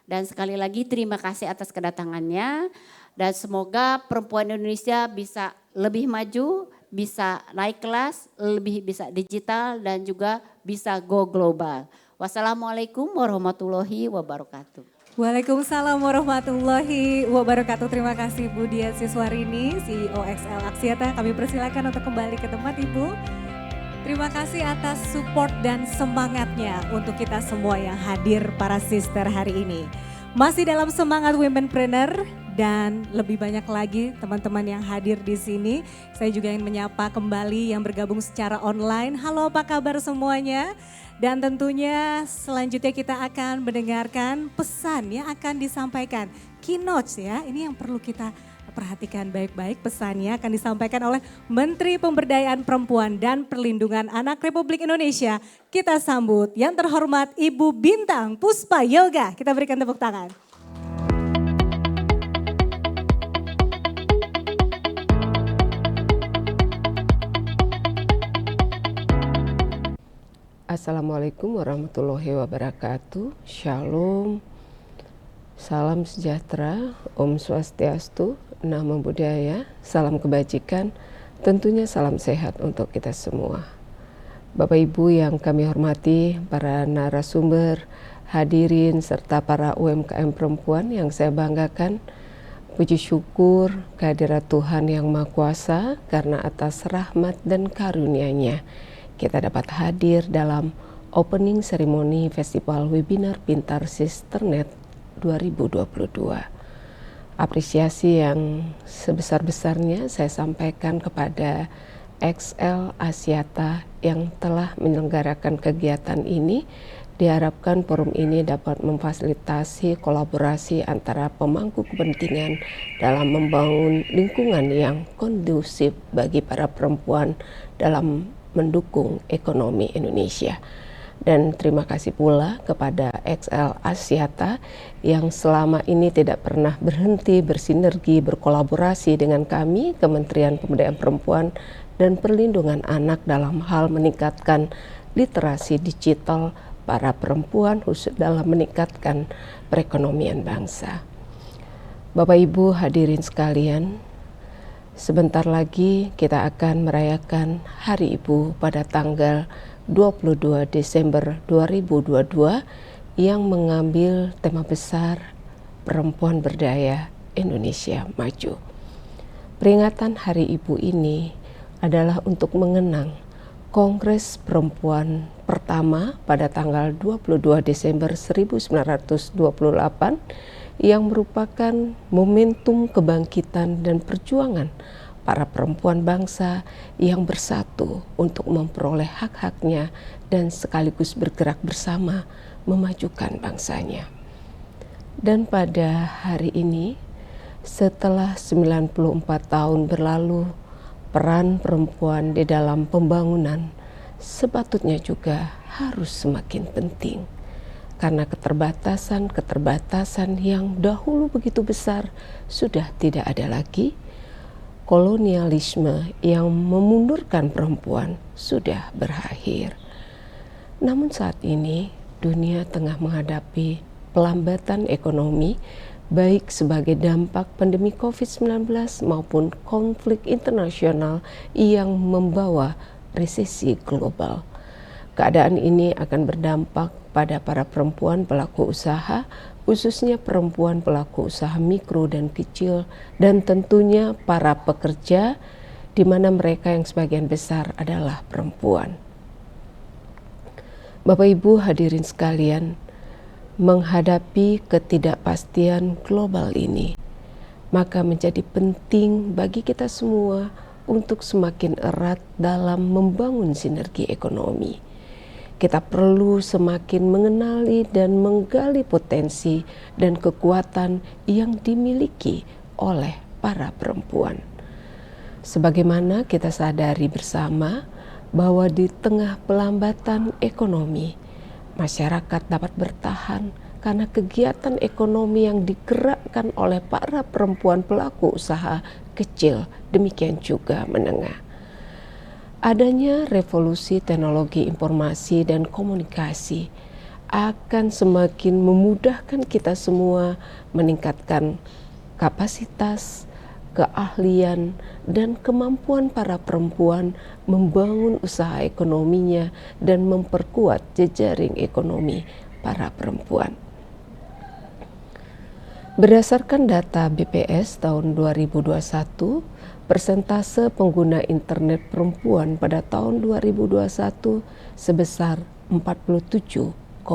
Speaker 8: Dan sekali lagi terima kasih atas kedatangannya dan semoga perempuan Indonesia bisa lebih maju, bisa naik kelas, lebih bisa digital dan juga bisa go global. Wassalamualaikum warahmatullahi wabarakatuh.
Speaker 2: Waalaikumsalam warahmatullahi wabarakatuh. Terima kasih Bu Dian Siswarini, CEO XL Axiata. Kami persilakan untuk kembali ke tempat Ibu. Terima kasih atas support dan semangatnya untuk kita semua yang hadir para sister hari ini. Masih dalam semangat Womenpreneur dan lebih banyak lagi teman-teman yang hadir di sini. Saya juga ingin menyapa kembali yang bergabung secara online. Halo, apa kabar semuanya? Dan tentunya selanjutnya kita akan mendengarkan pesan yang akan disampaikan. Keynote ya, ini yang perlu kita perhatikan baik-baik, pesannya akan disampaikan oleh Menteri Pemberdayaan Perempuan dan Perlindungan Anak Republik Indonesia. Kita sambut yang terhormat Ibu Bintang Puspayoga. Kita berikan tepuk tangan.
Speaker 9: Assalamualaikum warahmatullahi wabarakatuh. Shalom, salam sejahtera, Om Swastiastu, Namo Buddhaya, salam kebajikan, tentunya salam sehat untuk kita semua. Bapak Ibu yang kami hormati, para narasumber, hadirin, serta para UMKM perempuan yang saya banggakan, puji syukur kehadirat Tuhan Yang Maha Kuasa karena atas rahmat dan karunia-Nya kita dapat hadir dalam opening ceremony Festival Webinar Pintar Sisternet 2022. Apresiasi yang sebesar-besarnya saya sampaikan kepada XL Axiata yang telah menyelenggarakan kegiatan ini. Diharapkan forum ini dapat memfasilitasi kolaborasi antara pemangku kepentingan dalam membangun lingkungan yang kondusif bagi para perempuan dalam mendukung ekonomi Indonesia. Dan terima kasih pula kepada XL Axiata yang selama ini tidak pernah berhenti bersinergi, berkolaborasi dengan kami, Kementerian Pemberdayaan Perempuan dan Perlindungan Anak dalam hal meningkatkan literasi digital para perempuan, khusus dalam meningkatkan perekonomian bangsa. Bapak Ibu hadirin sekalian, sebentar lagi kita akan merayakan Hari Ibu pada tanggal 22 Desember 2022 yang mengambil tema besar Perempuan Berdaya Indonesia Maju. Peringatan Hari Ibu ini adalah untuk mengenang Kongres Perempuan pertama pada tanggal 22 Desember 1928 yang merupakan momentum kebangkitan dan perjuangan para perempuan bangsa yang bersatu untuk memperoleh hak-haknya dan sekaligus bergerak bersama memajukan bangsanya. Dan pada hari ini, setelah 94 tahun berlalu, peran perempuan di dalam pembangunan sepatutnya juga harus semakin penting. Karena keterbatasan yang dahulu begitu besar sudah tidak ada lagi. Kolonialisme yang memundurkan perempuan sudah berakhir. Namun saat ini dunia tengah menghadapi pelambatan ekonomi, baik sebagai dampak pandemi COVID-19 maupun konflik internasional yang membawa resesi global. Keadaan ini akan berdampak pada para perempuan pelaku usaha, khususnya perempuan pelaku usaha mikro dan kecil, dan tentunya para pekerja, di mana mereka yang sebagian besar adalah perempuan. Bapak Ibu hadirin sekalian, menghadapi ketidakpastian global ini, maka menjadi penting bagi kita semua untuk semakin erat dalam membangun sinergi ekonomi. Kita perlu semakin mengenali dan menggali potensi dan kekuatan yang dimiliki oleh para perempuan. Sebagaimana kita sadari bersama bahwa di tengah pelambatan ekonomi, masyarakat dapat bertahan karena kegiatan ekonomi yang digerakkan oleh para perempuan pelaku usaha kecil, demikian juga menengah. Adanya revolusi teknologi informasi dan komunikasi akan semakin memudahkan kita semua meningkatkan kapasitas, keahlian, dan kemampuan para perempuan membangun usaha ekonominya dan memperkuat jejaring ekonomi para perempuan. Berdasarkan data BPS tahun 2021, persentase pengguna internet perempuan pada tahun 2021 sebesar 47,48%,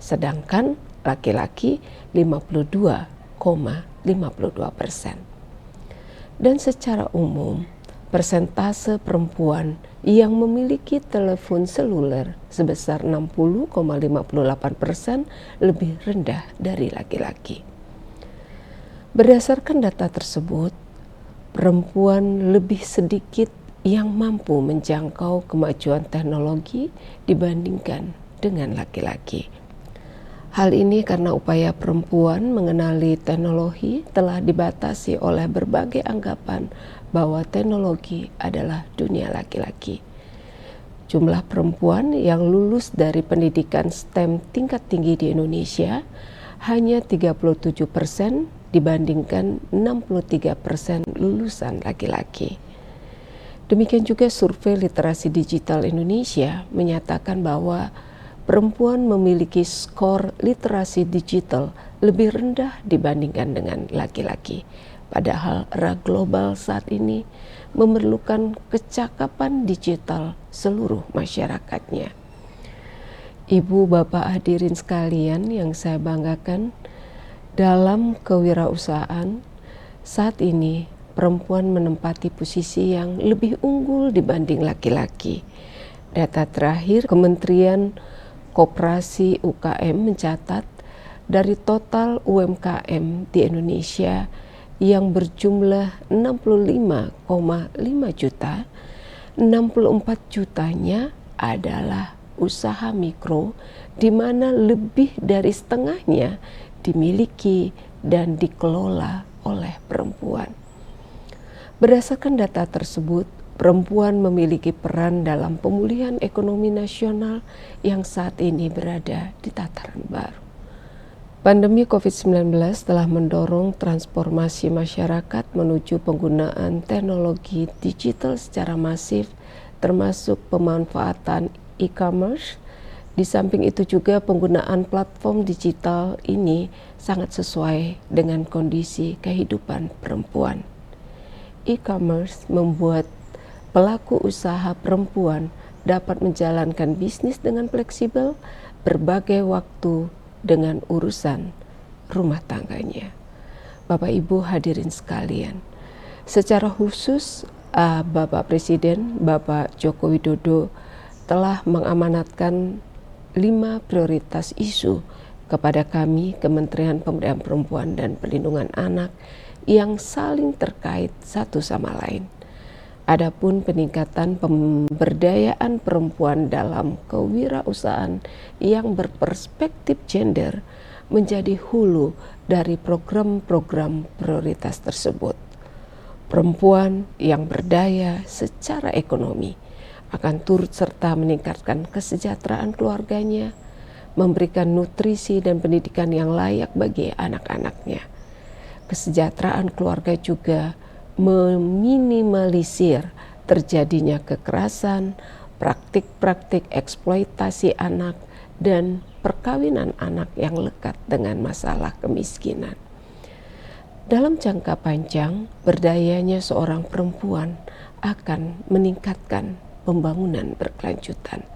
Speaker 9: sedangkan laki-laki 52,52%. Dan secara umum, persentase perempuan yang memiliki telepon seluler sebesar 60,58% lebih rendah dari laki-laki. Berdasarkan data tersebut, perempuan lebih sedikit yang mampu menjangkau kemajuan teknologi dibandingkan dengan laki-laki. Hal ini karena upaya perempuan mengenali teknologi telah dibatasi oleh berbagai anggapan bahwa teknologi adalah dunia laki-laki. Jumlah perempuan yang lulus dari pendidikan STEM tingkat tinggi di Indonesia hanya 37% dibandingkan 63% lulusan laki-laki. Demikian juga survei literasi digital Indonesia menyatakan bahwa perempuan memiliki skor literasi digital lebih rendah dibandingkan dengan laki-laki. Padahal era global saat ini memerlukan kecakapan digital seluruh masyarakatnya. Ibu bapak hadirin sekalian yang saya banggakan, dalam kewirausahaan saat ini perempuan menempati posisi yang lebih unggul dibanding laki-laki. Data terakhir Kementerian Koperasi UKM mencatat dari total UMKM di Indonesia yang berjumlah 65,5 juta, 64 jutanya adalah usaha mikro, di mana lebih dari setengahnya dimiliki dan dikelola oleh perempuan. Berdasarkan data tersebut, perempuan memiliki peran dalam pemulihan ekonomi nasional yang saat ini berada di tataran baru. Pandemi COVID-19 telah mendorong transformasi masyarakat menuju penggunaan teknologi digital secara masif, termasuk pemanfaatan e-commerce. Di samping itu juga penggunaan platform digital ini sangat sesuai dengan kondisi kehidupan perempuan. E-commerce membuat pelaku usaha perempuan dapat menjalankan bisnis dengan fleksibel, berbagai waktu dengan urusan rumah tangganya. Bapak Ibu hadirin sekalian, secara khusus Bapak Presiden, Bapak Joko Widodo telah mengamanatkan 5 prioritas isu kepada kami Kementerian Pemberdayaan Perempuan dan Perlindungan Anak yang saling terkait satu sama lain. Adapun peningkatan pemberdayaan perempuan dalam kewirausahaan yang berperspektif gender menjadi hulu dari program-program prioritas tersebut. Perempuan yang berdaya secara ekonomi akan turut serta meningkatkan kesejahteraan keluarganya, memberikan nutrisi dan pendidikan yang layak bagi anak-anaknya. Kesejahteraan keluarga juga meminimalisir terjadinya kekerasan, praktik-praktik eksploitasi anak, dan perkawinan anak yang lekat dengan masalah kemiskinan. Dalam jangka panjang, berdayanya seorang perempuan akan meningkatkan pembangunan berkelanjutan.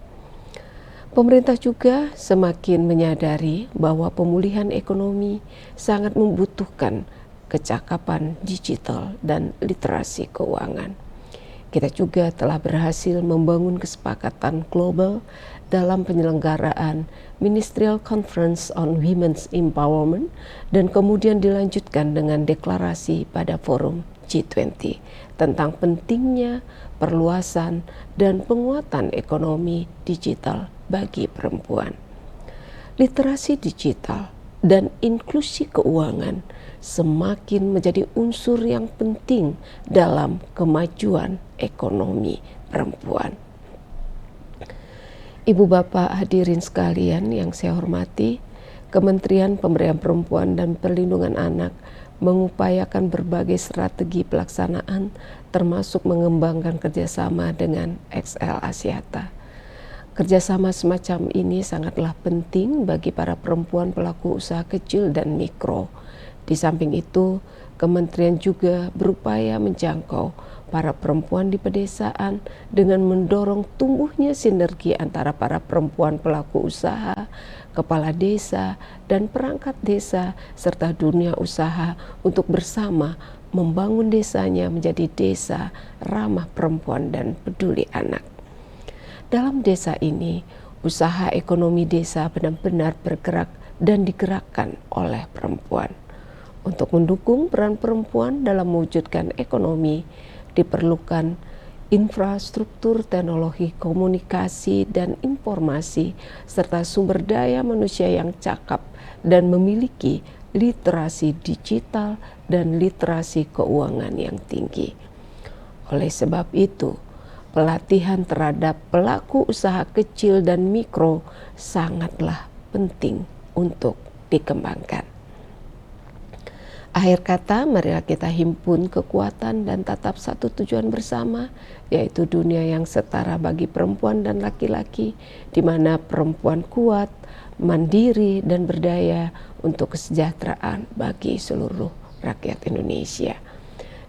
Speaker 9: Pemerintah juga semakin menyadari bahwa pemulihan ekonomi sangat membutuhkan kecakapan digital dan literasi keuangan. Kita juga telah berhasil membangun kesepakatan global dalam penyelenggaraan Ministerial Conference on Women's Empowerment dan kemudian dilanjutkan dengan deklarasi pada forum G20 tentang pentingnya perluasan dan penguatan ekonomi digital bagi perempuan. Literasi digital dan inklusi keuangan semakin menjadi unsur yang penting dalam kemajuan ekonomi perempuan. Ibu bapak hadirin sekalian yang saya hormati, Kementerian Pemberdayaan Perempuan dan Perlindungan Anak mengupayakan berbagai strategi pelaksanaan termasuk mengembangkan kerjasama dengan XL Axiata. Kerjasama semacam ini sangatlah penting bagi para perempuan pelaku usaha kecil dan mikro. Di samping itu, kementerian juga berupaya menjangkau para perempuan di pedesaan dengan mendorong tumbuhnya sinergi antara para perempuan pelaku usaha, kepala desa, dan perangkat desa, serta dunia usaha untuk bersama membangun desanya menjadi desa ramah perempuan dan peduli anak. Dalam desa ini, usaha ekonomi desa benar-benar bergerak dan digerakkan oleh perempuan. Untuk mendukung peran perempuan dalam mewujudkan ekonomi, diperlukan infrastruktur teknologi komunikasi dan informasi, serta sumber daya manusia yang cakap dan memiliki literasi digital dan literasi keuangan yang tinggi. Oleh sebab itu, pelatihan terhadap pelaku usaha kecil dan mikro sangatlah penting untuk dikembangkan. Akhir kata, marilah kita himpun kekuatan dan tatap satu tujuan bersama, yaitu dunia yang setara bagi perempuan dan laki-laki, di mana perempuan kuat, mandiri, dan berdaya untuk kesejahteraan bagi seluruh rakyat Indonesia.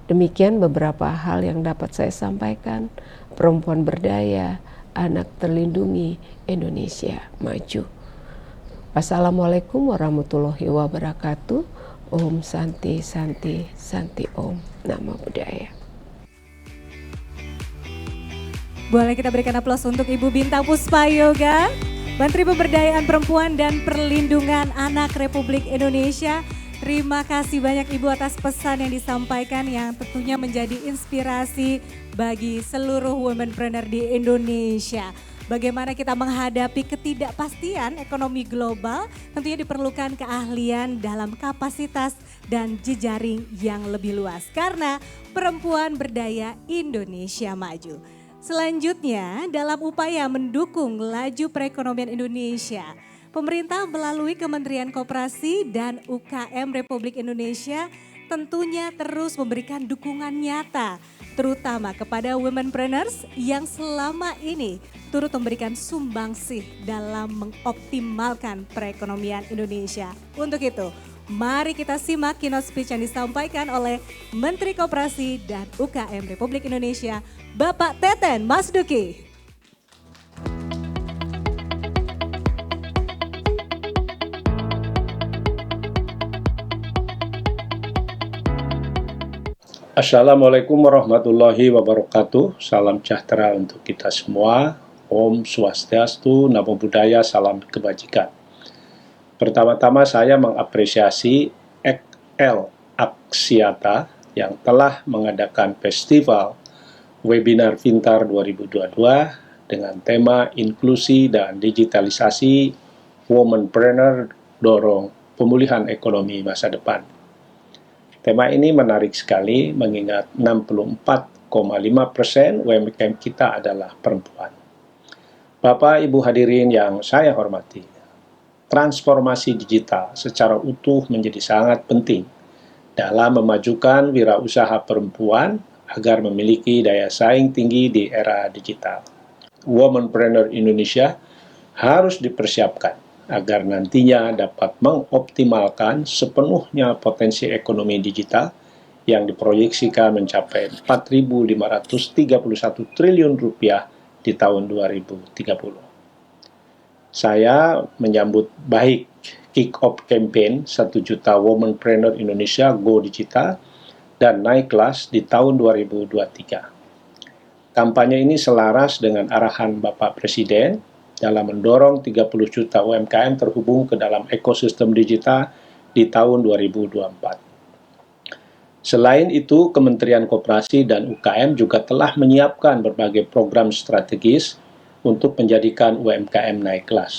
Speaker 9: Demikian beberapa hal yang dapat saya sampaikan. Perempuan berdaya, anak terlindungi, Indonesia maju. Wassalamualaikum warahmatullahi wabarakatuh. Om Santi Santi Santi Om. Namo Buddhaya.
Speaker 2: Boleh kita berikan aplaus untuk Ibu Bintang Puspayoga, Menteri Pemberdayaan Perempuan dan Perlindungan Anak Republik Indonesia. Terima kasih banyak Ibu atas pesan yang disampaikan yang tentunya menjadi inspirasi bagi seluruh womenpreneur di Indonesia. Bagaimana kita menghadapi ketidakpastian ekonomi global, tentunya diperlukan keahlian dalam kapasitas dan jejaring yang lebih luas. Karena perempuan berdaya, Indonesia maju. Selanjutnya, dalam upaya mendukung laju perekonomian Indonesia, pemerintah melalui Kementerian Koperasi dan UKM Republik Indonesia tentunya terus memberikan dukungan nyata, terutama kepada womenpreneurs yang selama ini turut memberikan sumbangsih dalam mengoptimalkan perekonomian Indonesia. Untuk itu, Mari kita simak keynote speech yang disampaikan oleh Menteri Koperasi dan UKM Republik Indonesia, Bapak Teten Mas Duki.
Speaker 10: Assalamualaikum warahmatullahi wabarakatuh. Salam sejahtera untuk kita semua. Om Swastiastu, Namo Buddhaya, salam kebajikan. Pertama-tama saya mengapresiasi XL Axiata yang telah mengadakan festival webinar Pintar 2022 dengan tema inklusi dan digitalisasi womanpreneur dorong pemulihan ekonomi masa depan. Tema ini menarik sekali mengingat 64,5% UMKM kita adalah perempuan. Bapak Ibu hadirin yang saya hormati, transformasi digital secara utuh menjadi sangat penting dalam memajukan wirausaha perempuan agar memiliki daya saing tinggi di era digital. Womanpreneur Indonesia harus dipersiapkan agar nantinya dapat mengoptimalkan sepenuhnya potensi ekonomi digital yang diproyeksikan mencapai 4.531 triliun rupiah di tahun 2030. Saya menyambut baik kick-off campaign 1 juta Womanpreneur Indonesia Go Digital dan naik kelas di tahun 2023. Kampanye ini selaras dengan arahan Bapak Presiden dalam mendorong 30 juta UMKM terhubung ke dalam ekosistem digital di tahun 2024. Selain itu, Kementerian Koperasi dan UKM juga telah menyiapkan berbagai program strategis untuk menjadikan UMKM naik kelas.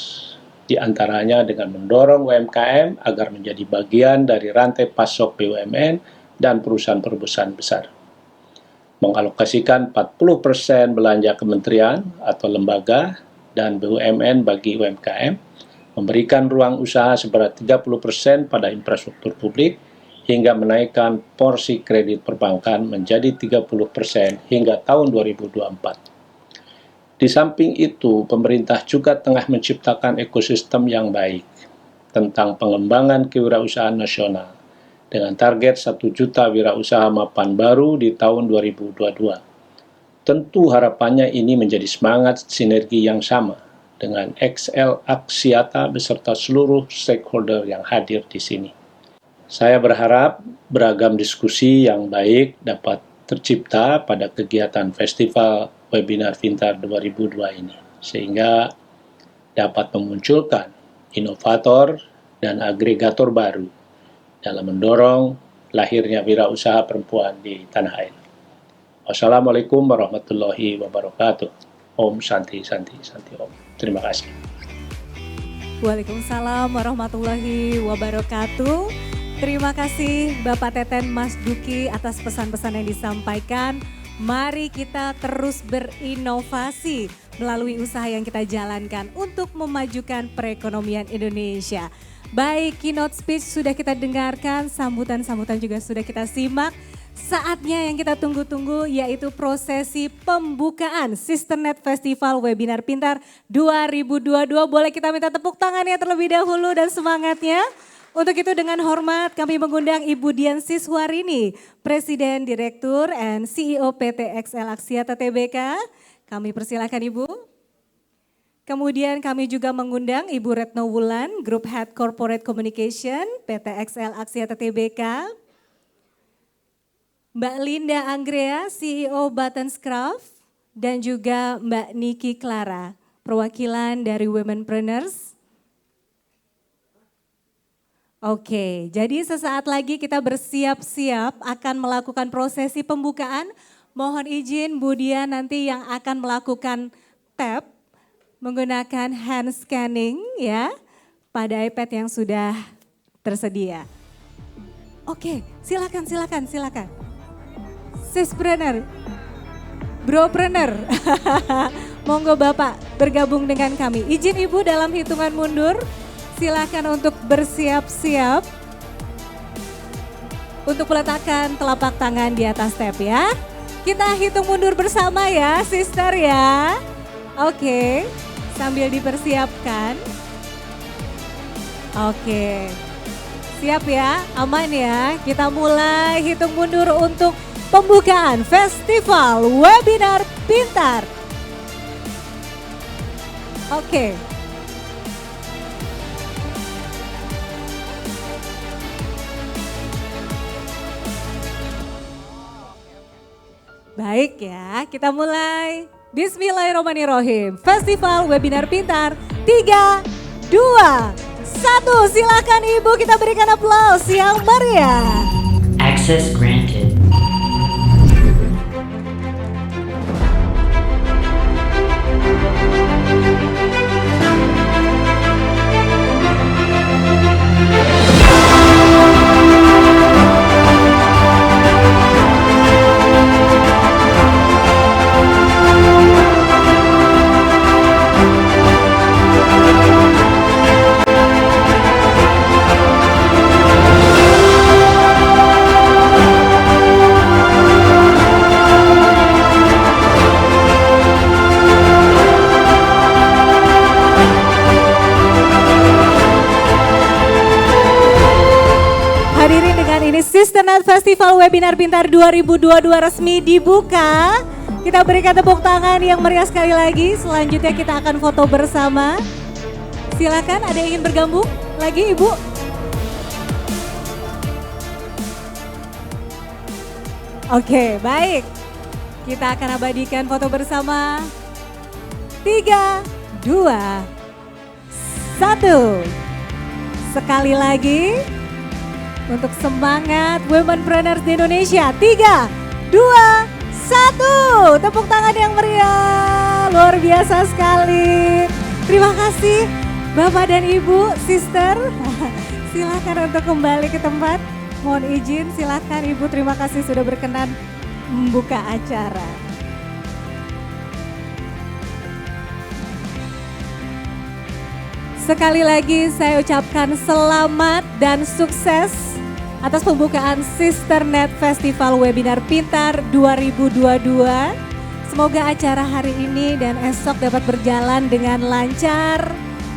Speaker 10: Di antaranya dengan mendorong UMKM agar menjadi bagian dari rantai pasok BUMN dan perusahaan-perusahaan besar. Mengalokasikan 40% belanja kementerian atau lembaga dan BUMN bagi UMKM, memberikan ruang usaha seberat 30% pada infrastruktur publik, hingga menaikkan porsi kredit perbankan menjadi 30% hingga tahun 2024. Di samping itu, pemerintah juga tengah menciptakan ekosistem yang baik tentang pengembangan kewirausahaan nasional dengan target 1 juta wirausaha mapan baru di tahun 2022. Tentu harapannya ini menjadi semangat sinergi yang sama dengan XL Axiata beserta seluruh stakeholder yang hadir di sini. Saya berharap beragam diskusi yang baik dapat tercipta pada kegiatan Festival Webinar Pintar 2002 ini, sehingga dapat memunculkan inovator dan agregator baru dalam mendorong lahirnya wirausaha perempuan di tanah air. Wassalamualaikum warahmatullahi wabarakatuh. Om Santi Santi Santi Om. Terima kasih.
Speaker 2: Waalaikumsalam warahmatullahi wabarakatuh. Terima kasih Bapak Teten Mas Duki atas pesan-pesan yang disampaikan. Mari kita terus berinovasi melalui usaha yang kita jalankan untuk memajukan perekonomian Indonesia. Baik, keynote speech sudah kita dengarkan, sambutan-sambutan juga sudah kita simak. Saatnya yang kita tunggu-tunggu yaitu prosesi pembukaan Sisternet Festival Webinar Pintar 2022. Boleh kita minta tepuk tangannya terlebih dahulu dan semangatnya. Untuk itu dengan hormat kami mengundang Ibu Dian Siswarini, Presiden Direktur and CEO PT XL Axiata Tbk. Kami persilakan Ibu. Kemudian kami juga mengundang Ibu Retno Wulan, Group Head Corporate Communication PT XL Axiata Tbk. Mbak Linda Anggrea, CEO Buttonscraft, dan juga Mbak Niki Clara, perwakilan dari Womenpreneurs. Oke, jadi sesaat lagi kita bersiap-siap akan melakukan prosesi pembukaan. Mohon izin Bu Dian nanti yang akan melakukan tap menggunakan hand scanning ya pada iPad yang sudah tersedia. Oke, silakan. Sispreneur, Bropreneur, monggo Bapak bergabung dengan kami. Izin Ibu dalam hitungan mundur, silakan untuk bersiap-siap untuk meletakkan telapak tangan di atas tab ya. Kita hitung mundur bersama ya, sister ya. Oke, sambil dipersiapkan. Oke, Siap ya, aman ya. Kita mulai hitung mundur untuk pembukaan Festival Webinar Pintar. Oke. Baik ya, kita mulai. Bismillahirrahmanirrahim. Festival Webinar Pintar 3, 2, 1. Silakan Ibu, kita berikan aplaus yang meriah.
Speaker 11: Access granted.
Speaker 2: Hadirin, dengan ini Sisternet Festival Webinar Pintar 2022 resmi dibuka. Kita berikan tepuk tangan yang meriah sekali lagi. Selanjutnya kita akan foto bersama. Silakan, ada yang ingin bergabung lagi Ibu? Oke, baik. Kita akan abadikan foto bersama. 3, 2, 1. Sekali lagi. Untuk semangat Womenpreneurs di Indonesia. 3, 2, 1. Tepuk tangan yang meriah. Luar biasa sekali. Terima kasih Bapak dan Ibu, Sister. Silakan untuk kembali ke tempat. Mohon izin, silakan Ibu. Terima kasih sudah berkenan membuka acara. Sekali lagi saya ucapkan selamat dan sukses atas pembukaan Sisternet Festival Webinar Pintar 2022. Semoga acara hari ini dan esok dapat berjalan dengan lancar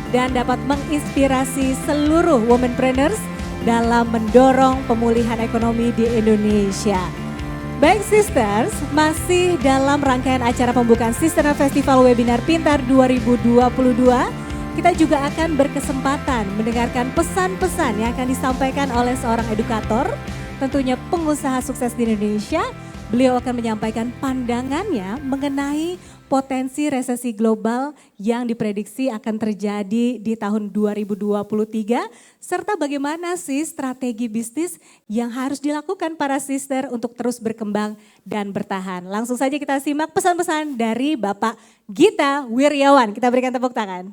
Speaker 2: dan dapat menginspirasi seluruh womenpreneurs dalam mendorong pemulihan ekonomi di Indonesia. Baik sisters, masih dalam rangkaian acara pembukaan Sisternet Festival Webinar Pintar 2022. Kita juga akan berkesempatan mendengarkan pesan-pesan yang akan disampaikan oleh seorang edukator, tentunya pengusaha sukses di Indonesia. Beliau akan menyampaikan pandangannya mengenai potensi resesi global yang diprediksi akan terjadi di tahun 2023, serta bagaimana sih strategi bisnis yang harus dilakukan para sister untuk terus berkembang dan bertahan. Langsung saja kita simak pesan-pesan dari Bapak Gita Wiryawan. Kita berikan tepuk tangan.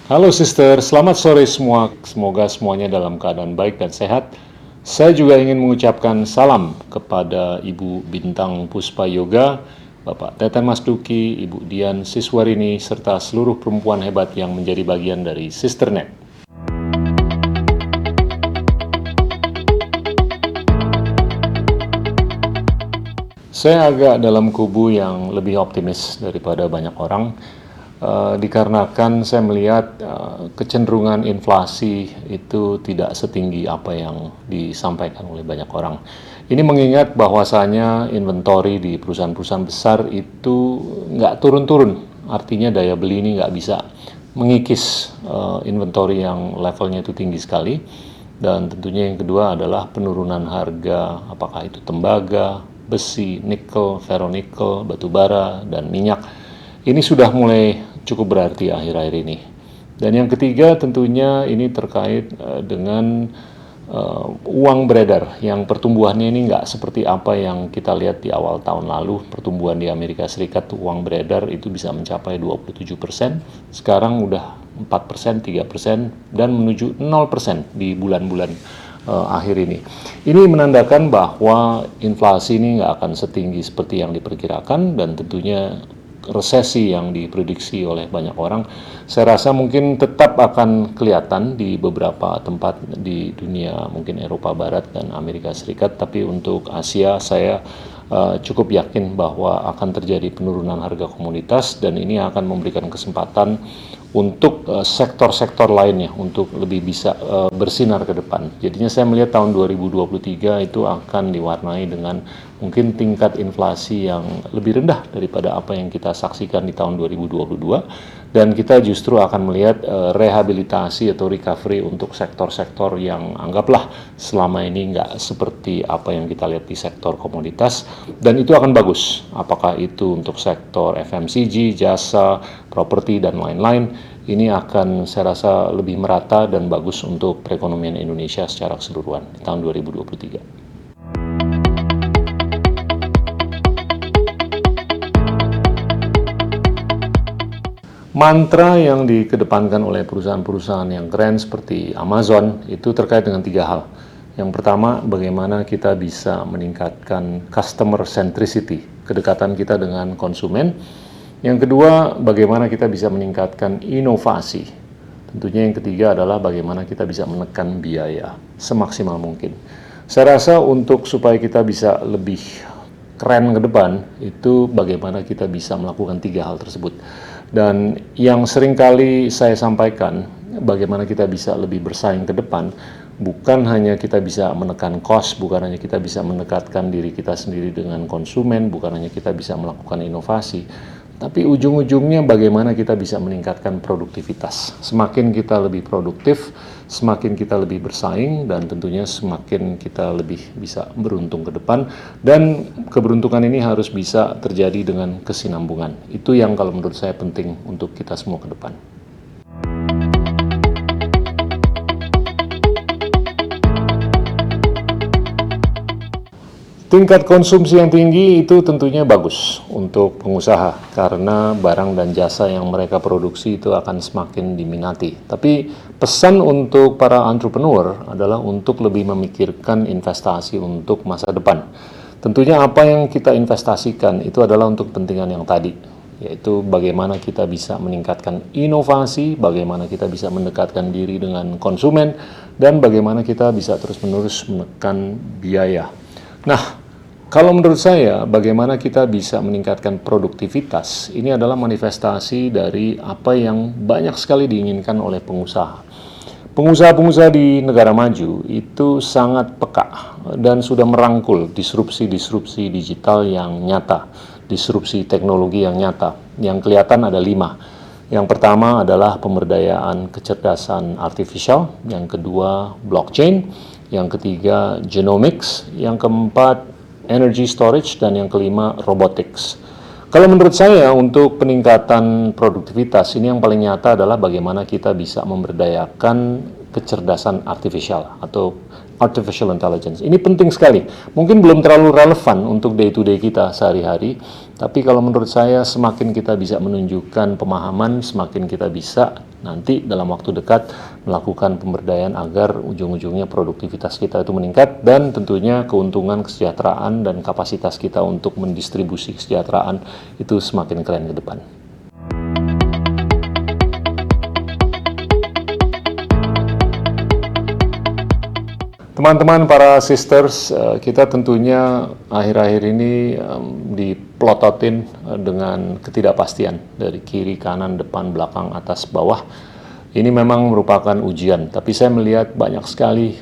Speaker 10: Halo sister, selamat sore semua. Semoga semuanya dalam keadaan baik dan sehat. Saya juga ingin mengucapkan salam kepada Ibu Bintang Puspa Yoga, Bapak Teten Masduki, Ibu Dian Siswarini, serta seluruh perempuan hebat yang menjadi bagian dari Sisternet. Saya agak dalam kubu yang lebih optimis daripada banyak orang. Dikarenakan saya melihat kecenderungan inflasi itu tidak setinggi apa yang disampaikan oleh banyak orang. Ini mengingat bahwasanya inventory di perusahaan-perusahaan besar itu nggak turun-turun, artinya daya beli ini nggak bisa mengikis inventory yang levelnya itu tinggi sekali. Dan tentunya yang kedua adalah penurunan harga, apakah itu tembaga, besi, nikel, ferronikel, batu bara, dan minyak. Ini sudah mulai cukup berarti akhir-akhir ini. Dan yang ketiga tentunya ini terkait dengan uang beredar yang pertumbuhannya ini nggak seperti apa yang kita lihat di awal tahun lalu. Pertumbuhan di Amerika Serikat uang beredar itu bisa mencapai 27%, sekarang udah 4%, 3%, dan menuju 0% di bulan-bulan akhir ini. Ini menandakan bahwa inflasi ini nggak akan setinggi seperti yang diperkirakan, dan tentunya resesi yang diprediksi oleh banyak orang, saya rasa mungkin tetap akan kelihatan di beberapa tempat di dunia, mungkin Eropa Barat dan Amerika Serikat, tapi untuk Asia saya cukup yakin bahwa akan terjadi penurunan harga komoditas dan ini akan memberikan kesempatan untuk sektor-sektor lainnya untuk lebih bisa bersinar ke depan. Jadinya saya melihat tahun 2023 itu akan diwarnai dengan mungkin tingkat inflasi yang lebih rendah daripada apa yang kita saksikan di tahun 2022 dan kita justru akan melihat rehabilitasi atau recovery untuk sektor-sektor yang anggaplah selama ini nggak seperti apa yang kita lihat di sektor komoditas dan itu akan bagus. Apakah itu untuk sektor FMCG, jasa, properti dan lain-lain, ini akan saya rasa lebih merata dan bagus untuk perekonomian Indonesia secara keseluruhan di tahun 2023. Mantra yang dikedepankan oleh perusahaan-perusahaan yang keren seperti Amazon itu terkait dengan 3 hal. Yang pertama, bagaimana kita bisa meningkatkan customer centricity, kedekatan kita dengan konsumen. Yang kedua, bagaimana kita bisa meningkatkan inovasi. Tentunya yang ketiga adalah bagaimana kita bisa menekan biaya semaksimal mungkin. Saya rasa untuk supaya kita bisa lebih keren ke depan, itu bagaimana kita bisa melakukan 3 hal tersebut. Dan yang seringkali saya sampaikan, bagaimana kita bisa lebih bersaing ke depan, bukan hanya kita bisa menekan cost, bukan hanya kita bisa mendekatkan diri kita sendiri dengan konsumen, bukan hanya kita bisa melakukan inovasi, tapi ujung-ujungnya bagaimana kita bisa meningkatkan produktivitas. Semakin kita lebih produktif, semakin kita lebih bersaing, dan tentunya semakin kita lebih bisa beruntung ke depan. Dan keberuntungan ini harus bisa terjadi dengan kesinambungan. Itu yang kalau menurut saya penting untuk kita semua ke depan. Tingkat konsumsi yang tinggi itu tentunya bagus untuk pengusaha karena barang dan jasa yang mereka produksi itu akan semakin diminati. Tapi pesan untuk para entrepreneur adalah untuk lebih memikirkan investasi untuk masa depan. Tentunya apa yang kita investasikan itu adalah untuk kepentingan yang tadi, yaitu bagaimana kita bisa meningkatkan inovasi, bagaimana kita bisa mendekatkan diri dengan konsumen, dan bagaimana kita bisa terus-menerus menekan biaya. Nah, kalau menurut saya, bagaimana kita bisa meningkatkan produktivitas, ini adalah manifestasi dari apa yang banyak sekali diinginkan oleh pengusaha. Pengusaha-pengusaha di negara maju itu sangat peka dan sudah merangkul disrupsi-disrupsi digital yang nyata, disrupsi teknologi yang nyata. Yang kelihatan ada 5. Yang pertama adalah pemberdayaan kecerdasan artificial, yang kedua blockchain, yang ketiga genomics, yang keempat energy storage, dan yang kelima robotics. Kalau menurut saya untuk peningkatan produktivitas ini yang paling nyata adalah bagaimana kita bisa memberdayakan kecerdasan artificial atau artificial intelligence. Ini penting sekali. Mungkin belum terlalu relevan untuk day to day kita sehari-hari, tapi kalau menurut saya semakin kita bisa menunjukkan pemahaman, semakin kita bisa nanti dalam waktu dekat melakukan pemberdayaan agar ujung-ujungnya produktivitas kita itu meningkat dan tentunya keuntungan kesejahteraan dan kapasitas kita untuk mendistribusi kesejahteraan itu semakin keren ke depan. Teman-teman para sisters, kita tentunya akhir-akhir ini diplototin dengan ketidakpastian dari kiri, kanan, depan, belakang, atas, bawah. Ini memang merupakan ujian, tapi saya melihat banyak sekali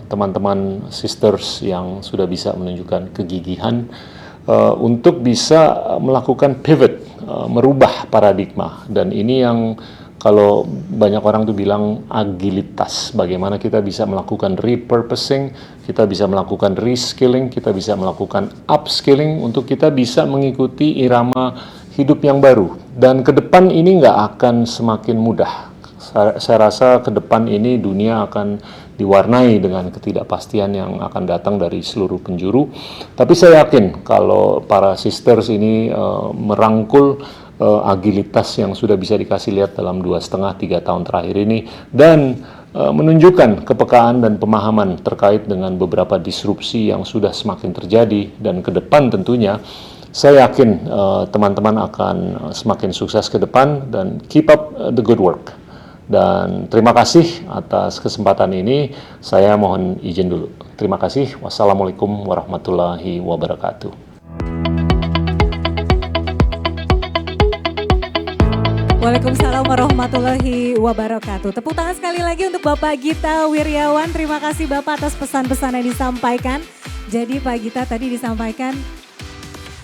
Speaker 10: teman-teman sisters yang sudah bisa menunjukkan kegigihan untuk bisa melakukan pivot, merubah paradigma, dan ini yang kalau banyak orang tuh bilang agilitas, bagaimana kita bisa melakukan repurposing, kita bisa melakukan reskilling, kita bisa melakukan upskilling untuk kita bisa mengikuti irama hidup yang baru. Dan ke depan ini nggak akan semakin mudah. Saya rasa ke depan ini dunia akan diwarnai dengan ketidakpastian yang akan datang dari seluruh penjuru. Tapi saya yakin kalau para sisters ini merangkul agilitas yang sudah bisa dikasih lihat dalam 2,5-3 tahun terakhir ini dan menunjukkan kepekaan dan pemahaman terkait dengan beberapa disrupsi yang sudah semakin terjadi dan ke depan tentunya Saya yakin teman-teman akan semakin sukses ke depan dan keep up the good work. Dan terima kasih atas kesempatan ini. Saya mohon izin dulu. Terima kasih. Wassalamualaikum warahmatullahi wabarakatuh.
Speaker 2: Waalaikumsalam warahmatullahi wabarakatuh. Tepuk tangan sekali lagi untuk Bapak Gita Wirjawan. Terima kasih Bapak atas pesan-pesan yang disampaikan. Jadi Pak Gita tadi disampaikan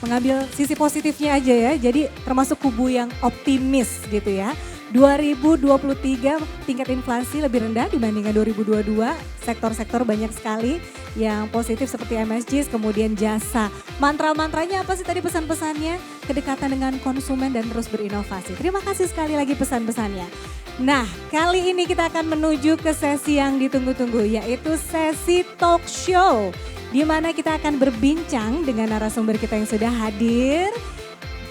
Speaker 2: mengambil sisi positifnya aja ya. Jadi termasuk kubu yang optimis gitu ya. 2023 tingkat inflasi lebih rendah dibandingkan 2022. Sektor-sektor banyak sekali yang positif seperti MSG, kemudian jasa. Mantra-mantranya apa sih tadi pesan-pesannya? Kedekatan dengan konsumen dan terus berinovasi. Terima kasih sekali lagi pesan-pesannya. Nah, kali ini kita akan menuju ke sesi yang ditunggu-tunggu, yaitu sesi talk show. Di mana kita akan berbincang dengan narasumber kita yang sudah hadir.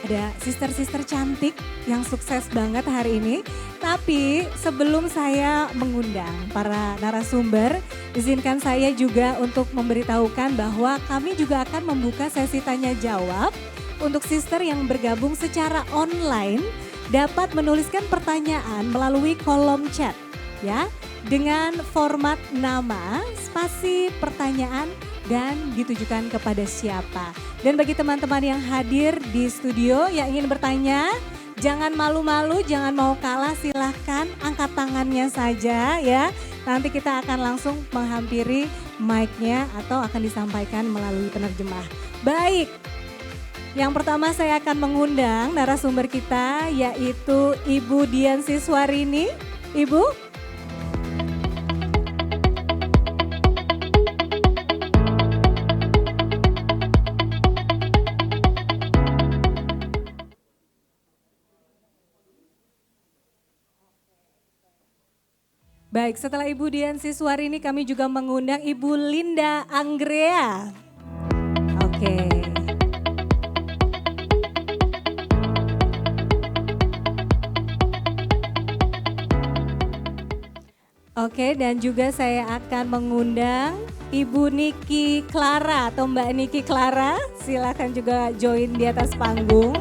Speaker 2: Ada sister-sister cantik yang sukses banget hari ini. Tapi sebelum saya mengundang para narasumber, izinkan saya juga untuk memberitahukan bahwa kami juga akan membuka sesi tanya jawab untuk sister yang bergabung secara online dapat menuliskan pertanyaan melalui kolom chat ya dengan format nama, spasi pertanyaan dan ditujukan kepada siapa. Dan bagi teman-teman yang hadir di studio yang ingin bertanya, jangan malu-malu, jangan mau kalah, silahkan angkat tangannya saja ya. Nanti kita akan langsung menghampiri mic-nya atau akan disampaikan melalui penerjemah. Baik, yang pertama saya akan mengundang narasumber kita yaitu Ibu Dian Siswarini. Ibu. Baik, setelah Ibu Dian Siswarini kami juga mengundang Ibu Linda Anggrea. Oke. Oke, dan juga saya akan mengundang Ibu Niki Clara atau Mbak Niki Clara. Silakan juga join di atas panggung.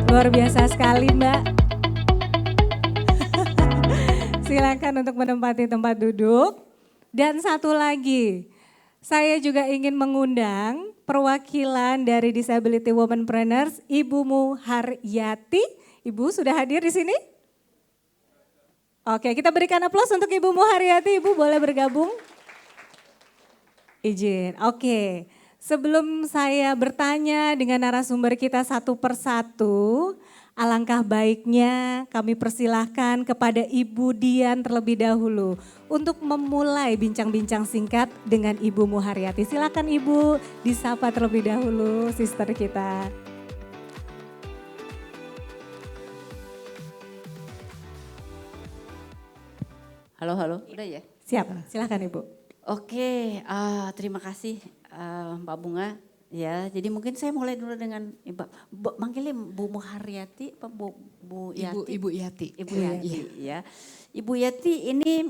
Speaker 2: Luar biasa sekali Mbak. Silakan untuk menempati tempat duduk. Dan satu lagi, saya juga ingin mengundang perwakilan dari Disability Womanpreneurs, Ibu Muharyati. Ibu sudah hadir di sini? Oke, kita berikan aplaus untuk Ibu Muharyati. Ibu boleh bergabung? Izin, oke. Sebelum saya bertanya dengan narasumber kita satu persatu, alangkah baiknya kami persilahkan kepada Ibu Dian terlebih dahulu untuk memulai bincang-bincang singkat dengan Ibu Muharyati. Silakan Ibu disapa terlebih dahulu sister kita.
Speaker 8: Halo, udah ya?
Speaker 2: Siap, silakan Ibu.
Speaker 8: Oke, terima kasih Mbak Bunga. Ya, jadi mungkin saya mulai dulu dengan manggilnya Bu Muharyati, apa Bu Yati?
Speaker 12: Ibu Yati.
Speaker 8: Ibu Yati, ya. Ibu Yati ini,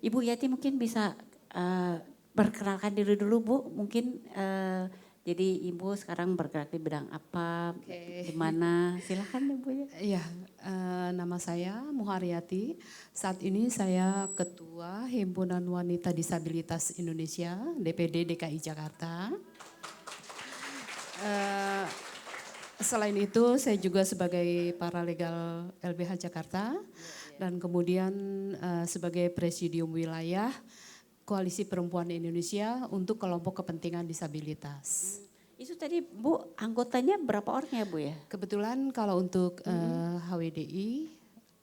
Speaker 8: Ibu Yati mungkin bisa perkenalkan diri dulu Bu, mungkin jadi Ibu sekarang bergerak di bidang apa, di mana, silakan Ibu ya.
Speaker 12: Iya, nama saya Muharyati. Saat ini saya Ketua Himpunan Wanita Disabilitas Indonesia, DPD DKI Jakarta. Selain itu saya juga sebagai paralegal LBH Jakarta dan kemudian sebagai presidium wilayah Koalisi Perempuan Indonesia untuk kelompok kepentingan disabilitas.
Speaker 8: Itu tadi Bu, anggotanya berapa orang ya Bu ya?
Speaker 12: Kebetulan kalau untuk HWDI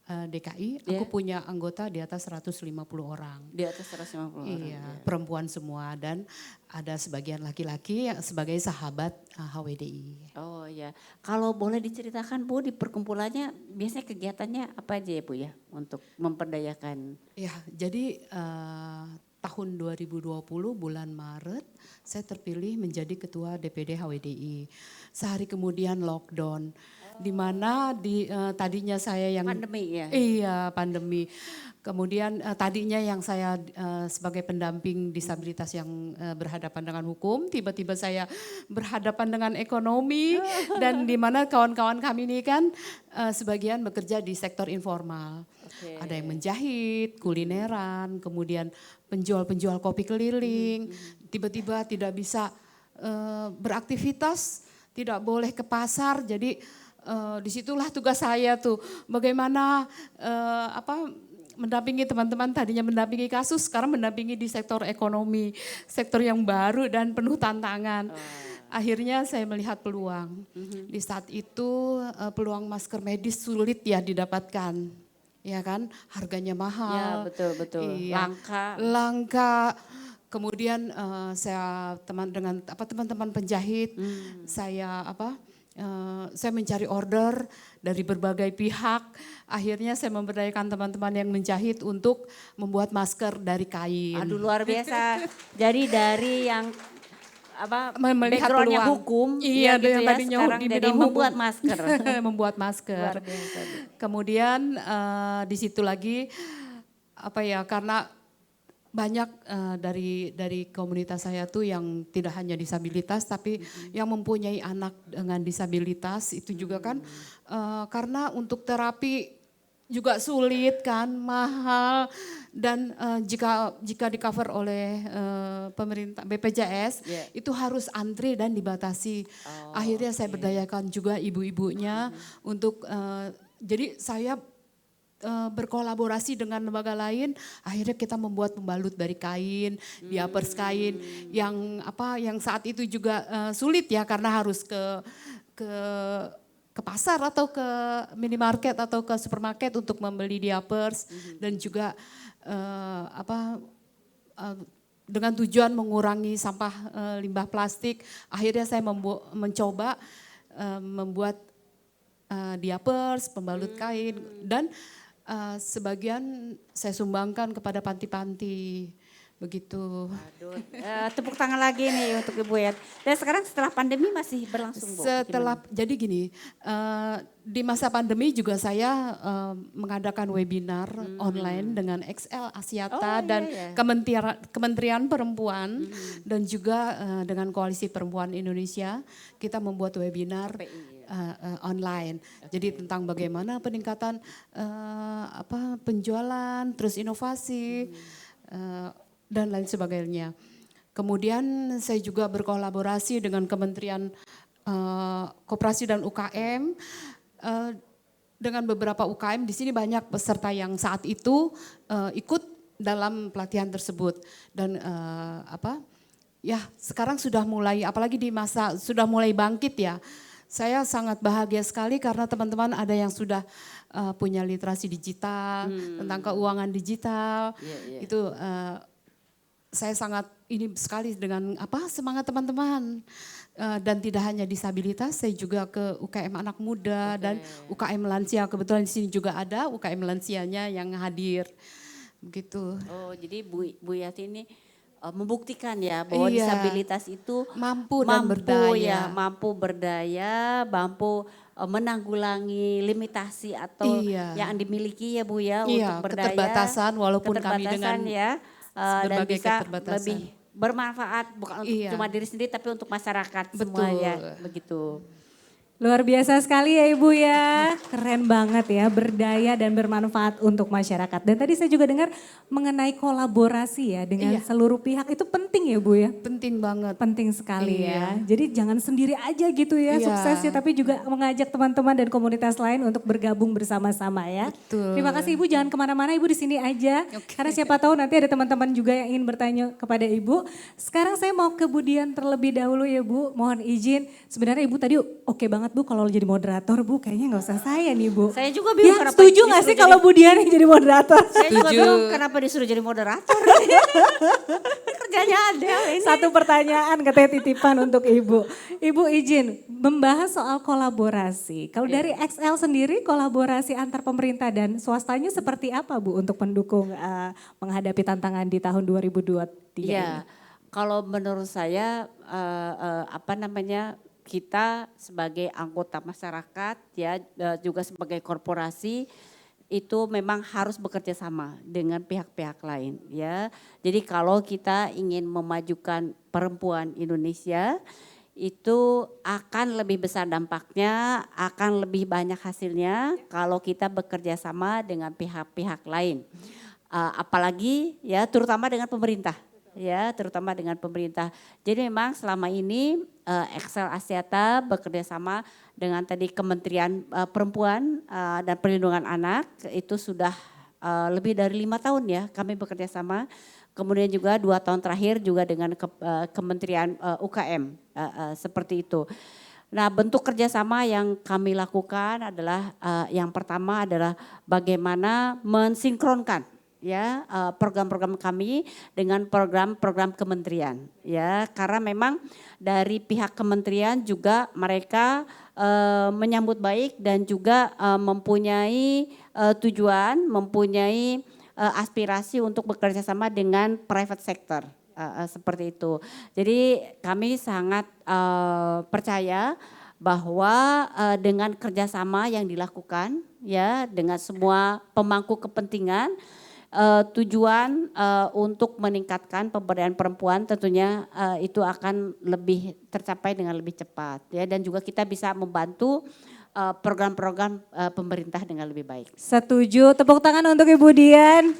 Speaker 12: DKI, aku punya anggota di atas 150 orang.
Speaker 8: Di atas 150 orang.
Speaker 12: Iya, perempuan semua dan ada sebagian laki-laki yang sebagai sahabat HWDI.
Speaker 8: Oh ya, kalau boleh diceritakan Bu di perkumpulannya biasanya kegiatannya apa aja ya Bu ya untuk memperdayakan?
Speaker 12: Ya, jadi tahun 2020 bulan Maret saya terpilih menjadi ketua DPD HWDI. Sehari kemudian lockdown. di mana tadinya saya yang
Speaker 8: Pandemi ya?
Speaker 12: Iya, pandemi. Kemudian tadinya yang saya sebagai pendamping disabilitas yang berhadapan dengan hukum, tiba-tiba saya berhadapan dengan ekonomi dan di mana kawan-kawan kami ini kan sebagian bekerja di sektor informal. Ada yang menjahit, kulineran, kemudian penjual-penjual kopi keliling, tiba-tiba tidak bisa beraktivitas, tidak boleh ke pasar, jadi disitulah tugas saya tuh bagaimana mendampingi teman-teman, tadinya mendampingi kasus, sekarang mendampingi di sektor ekonomi, sektor yang baru dan penuh tantangan. Akhirnya saya melihat peluang. Di saat itu peluang masker medis sulit ya didapatkan, ya kan? Harganya mahal.
Speaker 8: Ya betul.
Speaker 12: Iya, langka. Kemudian saya teman-teman penjahit, saya mencari order dari berbagai pihak. Akhirnya saya memberdayakan teman-teman yang menjahit untuk membuat masker dari kain.
Speaker 8: Aduh luar biasa. Jadi dari yang
Speaker 12: melihat
Speaker 8: backgroundnya
Speaker 12: peluang.
Speaker 8: hukum,
Speaker 12: Iya,
Speaker 8: gitu
Speaker 12: yang
Speaker 8: ya,
Speaker 12: tadinya
Speaker 8: sekarang
Speaker 12: di
Speaker 8: jadi
Speaker 12: bidang
Speaker 8: membuat
Speaker 12: hukum.
Speaker 8: masker.
Speaker 12: Membuat masker.
Speaker 8: Luar biasa.
Speaker 12: Kemudian di situ lagi karena banyak dari komunitas saya tuh yang tidak hanya disabilitas tapi yang mempunyai anak dengan disabilitas itu juga kan karena untuk terapi juga sulit kan, mahal dan jika di cover oleh pemerintah BPJS itu harus antri dan dibatasi. Akhirnya saya berdayakan juga ibu-ibunya untuk jadi saya berkolaborasi dengan lembaga lain, akhirnya kita membuat pembalut dari kain, diapers kain yang saat itu juga sulit ya karena harus ke pasar atau ke minimarket atau ke supermarket untuk membeli diapers dan juga dengan tujuan mengurangi sampah limbah plastik. Akhirnya saya mencoba membuat diapers, pembalut kain dan sebagian saya sumbangkan kepada panti-panti begitu.
Speaker 8: Aduh, tepuk tangan lagi nih untuk Ibu ya. Dan sekarang setelah pandemi masih berlangsung Bu?
Speaker 12: Jadi gini, di masa pandemi juga saya mengadakan webinar online dengan XL Axiata dan Kementerian Perempuan dan juga dengan Koalisi Perempuan Indonesia kita membuat webinar online. Jadi tentang bagaimana peningkatan penjualan, terus inovasi dan lain sebagainya. Kemudian saya juga berkolaborasi dengan Kementerian Koperasi dan UKM dengan beberapa UKM. Di sini banyak peserta yang saat itu ikut dalam pelatihan tersebut dan sekarang sudah mulai, apalagi di masa sudah mulai bangkit ya. Saya sangat bahagia sekali karena teman-teman ada yang sudah punya literasi digital, tentang keuangan digital. Itu saya sangat ini sekali dengan semangat teman-teman. Dan tidak hanya disabilitas, saya juga ke UKM anak muda dan UKM lansia. Kebetulan di sini juga ada UKM lansianya yang hadir. Begitu.
Speaker 8: Oh, jadi Bu Yati ini membuktikan ya bahwa disabilitas itu mampu berdaya, mampu menanggulangi limitasi atau yang dimiliki ya Bu ya untuk berdaya.
Speaker 12: Keterbatasan walaupun kami dengan
Speaker 8: berbagai dan bisa lebih bermanfaat bukan untuk cuma diri sendiri tapi untuk masyarakat semua ya begitu.
Speaker 2: Luar biasa sekali ya Ibu ya, keren banget ya, berdaya dan bermanfaat untuk masyarakat. Dan tadi saya juga dengar mengenai kolaborasi ya dengan seluruh pihak, itu penting ya Bu ya?
Speaker 12: Penting banget.
Speaker 2: Penting sekali ya, jadi jangan sendiri aja gitu ya suksesnya, tapi juga mengajak teman-teman dan komunitas lain untuk bergabung bersama-sama ya.
Speaker 12: Betul.
Speaker 2: Terima kasih Ibu, jangan kemana-mana Ibu di sini aja, karena siapa tahu nanti ada teman-teman juga yang ingin bertanya kepada Ibu. Sekarang saya mau ke Bu Dian terlebih dahulu ya Bu, mohon izin. Sebenarnya Ibu tadi oke banget Bu kalau jadi moderator Bu, kayaknya gak usah saya nih Bu.
Speaker 8: Saya juga bingung
Speaker 2: ya, setuju gak sih kalau Bu Dian yang jadi moderator?
Speaker 8: Saya juga bingung kenapa disuruh jadi moderator. Kerjanya ada ini.
Speaker 2: Satu pertanyaan katanya titipan untuk Ibu. Ibu izin membahas soal kolaborasi. Kalau dari XL sendiri kolaborasi antar pemerintah dan swastanya seperti apa Bu untuk mendukung menghadapi tantangan di tahun 2023 ini?
Speaker 8: Kalau menurut saya kita sebagai anggota masyarakat ya juga sebagai korporasi itu memang harus bekerja sama dengan pihak-pihak lain ya. Jadi kalau kita ingin memajukan perempuan Indonesia itu akan lebih besar dampaknya, akan lebih banyak hasilnya kalau kita bekerja sama dengan pihak-pihak lain. Apalagi ya terutama dengan pemerintah. Ya, terutama dengan pemerintah. Jadi memang selama ini Excel Axiata bekerja sama dengan tadi Kementerian Perempuan dan Perlindungan Anak itu sudah lebih dari 5 tahun ya kami bekerja sama. Kemudian juga 2 tahun terakhir juga dengan Kementerian UKM seperti itu. Nah, bentuk kerjasama yang kami lakukan adalah yang pertama adalah bagaimana mensinkronkan ya program-program kami dengan program-program kementerian ya, karena memang dari pihak kementerian juga mereka menyambut baik dan juga mempunyai tujuan, mempunyai aspirasi untuk bekerja sama dengan private sector seperti itu. Jadi kami sangat percaya bahwa dengan kerjasama yang dilakukan ya dengan semua pemangku kepentingan tujuan untuk meningkatkan pemberdayaan perempuan tentunya itu akan lebih tercapai dengan lebih cepat ya, dan juga kita bisa membantu program-program pemerintah dengan lebih baik.
Speaker 2: Setuju, tepuk tangan untuk Ibu Dian.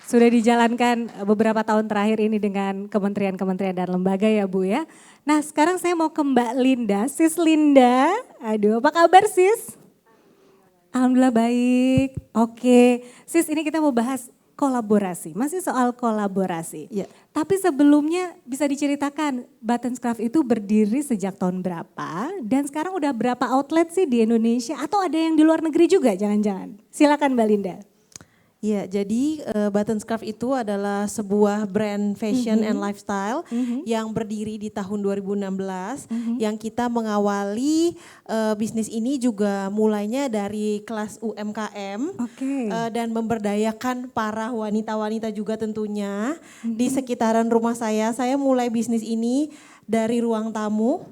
Speaker 2: Sudah dijalankan beberapa tahun terakhir ini dengan kementerian-kementerian dan lembaga ya Bu ya. Nah sekarang saya mau ke Mbak Linda, Sis Linda. Aduh apa kabar Sis? Alhamdulillah baik. Oke, Sis ini kita mau bahas kolaborasi, masih soal kolaborasi.
Speaker 13: Ya.
Speaker 2: Tapi sebelumnya bisa diceritakan Buttonscraft itu berdiri sejak tahun berapa dan sekarang udah berapa outlet sih di Indonesia atau ada yang di luar negeri juga jangan-jangan? Silakan Mbak Linda.
Speaker 13: Ya, jadi Buttonscraft itu adalah sebuah brand fashion and lifestyle yang berdiri di tahun 2016 yang kita mengawali bisnis ini juga mulainya dari kelas UMKM dan memberdayakan para wanita-wanita juga tentunya di sekitaran rumah saya. Saya mulai bisnis ini dari ruang tamu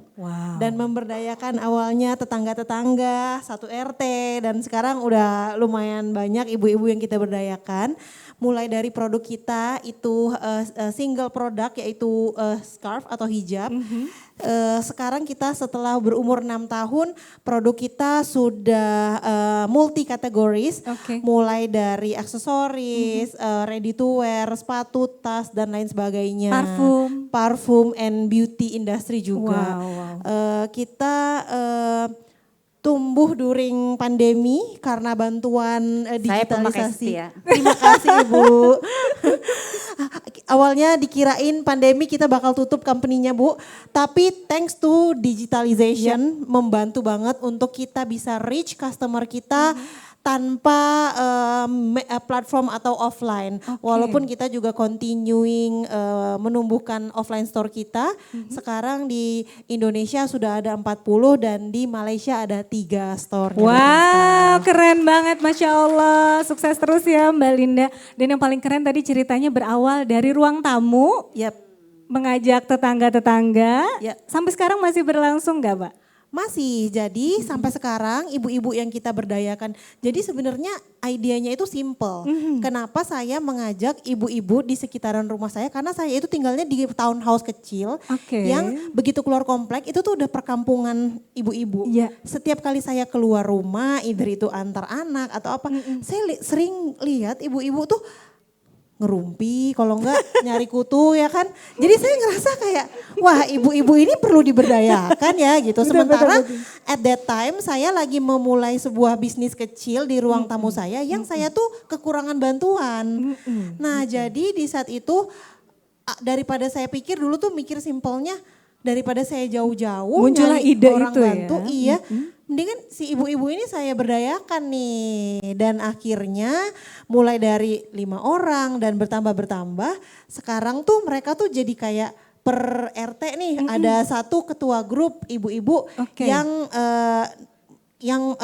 Speaker 13: dan memberdayakan awalnya tetangga-tetangga, satu RT dan sekarang udah lumayan banyak ibu-ibu yang kita berdayakan. Mulai dari produk kita itu single produk yaitu scarf atau hijab. Sekarang kita setelah berumur 6 tahun produk kita sudah multi kategoris. Mulai dari aksesoris, ready to wear, sepatu, tas dan lain sebagainya. Parfum and beauty industry juga. Kita tumbuh during pandemi karena bantuan digitalisasi. Terima kasih Ibu. Awalnya dikirain pandemi kita bakal tutup company-nya Bu, tapi thanks to digitalization membantu banget untuk kita bisa reach customer kita tanpa platform atau offline. Walaupun kita juga continuing menumbuhkan offline store kita. Sekarang di Indonesia sudah ada 40 dan di Malaysia ada 3 store.
Speaker 2: Wow, keren banget Masya Allah. Sukses terus ya Mbak Linda. Dan yang paling keren tadi ceritanya berawal dari ruang tamu. Mengajak tetangga-tetangga. Sampai sekarang masih berlangsung gak Mbak?
Speaker 13: Masih, jadi sampai sekarang ibu-ibu yang kita berdayakan. Jadi sebenarnya idenya itu simple. Kenapa saya mengajak ibu-ibu di sekitaran rumah saya? Karena saya itu tinggalnya di townhouse kecil yang begitu keluar komplek itu tuh udah perkampungan ibu-ibu. Setiap kali saya keluar rumah, either itu antar anak atau apa, saya sering lihat ibu-ibu tuh ngerumpi, kalau enggak nyari kutu ya kan. Jadi saya ngerasa kayak wah ibu-ibu ini perlu diberdayakan ya gitu. Sementara at that time saya lagi memulai sebuah bisnis kecil di ruang tamu saya yang saya tuh kekurangan bantuan. Nah jadi di saat itu daripada saya pikir dulu tuh mikir simpelnya daripada saya jauh-jauh
Speaker 2: muncullah
Speaker 13: nyari
Speaker 2: ide
Speaker 13: orang
Speaker 2: itu
Speaker 13: bantu,
Speaker 2: ya.
Speaker 13: Mendingan si ibu-ibu ini saya berdayakan nih. Dan akhirnya mulai dari 5 orang dan bertambah. Sekarang tuh mereka tuh jadi kayak per RT nih ada satu ketua grup ibu-ibu yang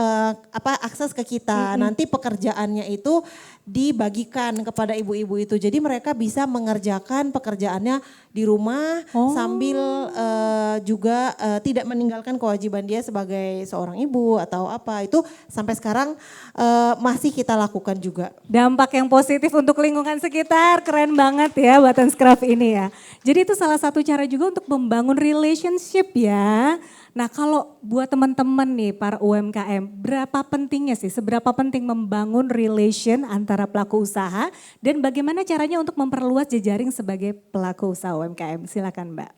Speaker 13: akses ke kita. Nanti pekerjaannya itu dibagikan kepada ibu-ibu itu. Jadi mereka bisa mengerjakan pekerjaannya di rumah sambil juga tidak meninggalkan kewajiban dia sebagai seorang ibu atau apa. Itu sampai sekarang masih kita lakukan juga.
Speaker 2: Dampak yang positif untuk lingkungan sekitar, keren banget ya Button-Scruff ini ya. Jadi itu salah satu cara juga untuk membangun relationship ya. Nah kalau buat teman-teman nih para UMKM, berapa pentingnya sih, seberapa penting membangun relation antara pelaku usaha dan bagaimana caranya untuk memperluas jejaring sebagai pelaku usaha UMKM? Silakan Mbak.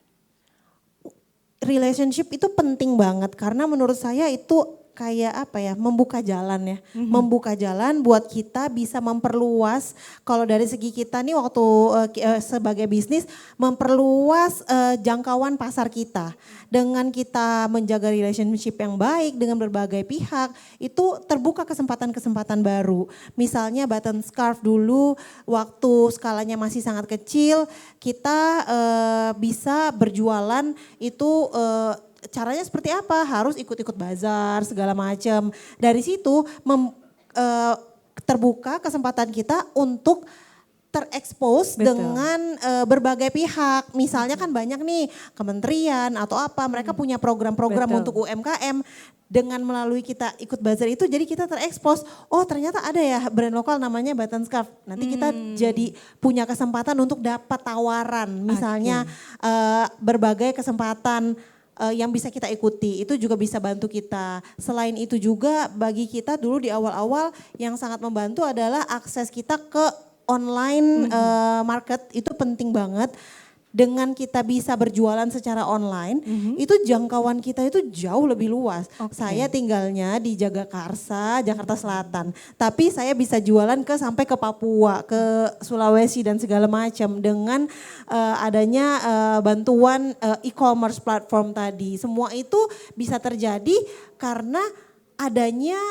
Speaker 13: Relationship itu penting banget karena menurut saya itu kayak apa ya, membuka jalan ya. Membuka jalan buat kita bisa memperluas, kalau dari segi kita nih waktu sebagai bisnis, memperluas jangkauan pasar kita. Dengan kita menjaga relationship yang baik dengan berbagai pihak, itu terbuka kesempatan-kesempatan baru. Misalnya Button-Scruff dulu waktu skalanya masih sangat kecil, kita bisa berjualan itu caranya seperti apa? Harus ikut-ikut bazar segala macam. Dari situ terbuka kesempatan kita untuk terekspos dengan berbagai pihak. Misalnya kan banyak nih kementerian atau apa, mereka punya program-program untuk UMKM. Dengan melalui kita ikut bazar itu jadi kita terekspos, oh ternyata ada ya brand lokal namanya Button-Scruff. Nanti kita jadi punya kesempatan untuk dapat tawaran. Misalnya berbagai kesempatan yang bisa kita ikuti, itu juga bisa bantu kita. Selain itu juga bagi kita dulu di awal-awal yang sangat membantu adalah akses kita ke online market, itu penting banget. Dengan kita bisa berjualan secara online, itu jangkauan kita itu jauh lebih luas. Saya tinggalnya di Jagakarsa, Jakarta Selatan. Tapi saya bisa jualan sampai ke Papua, ke Sulawesi dan segala macam. Dengan adanya bantuan e-commerce platform tadi. Semua itu bisa terjadi karena adanya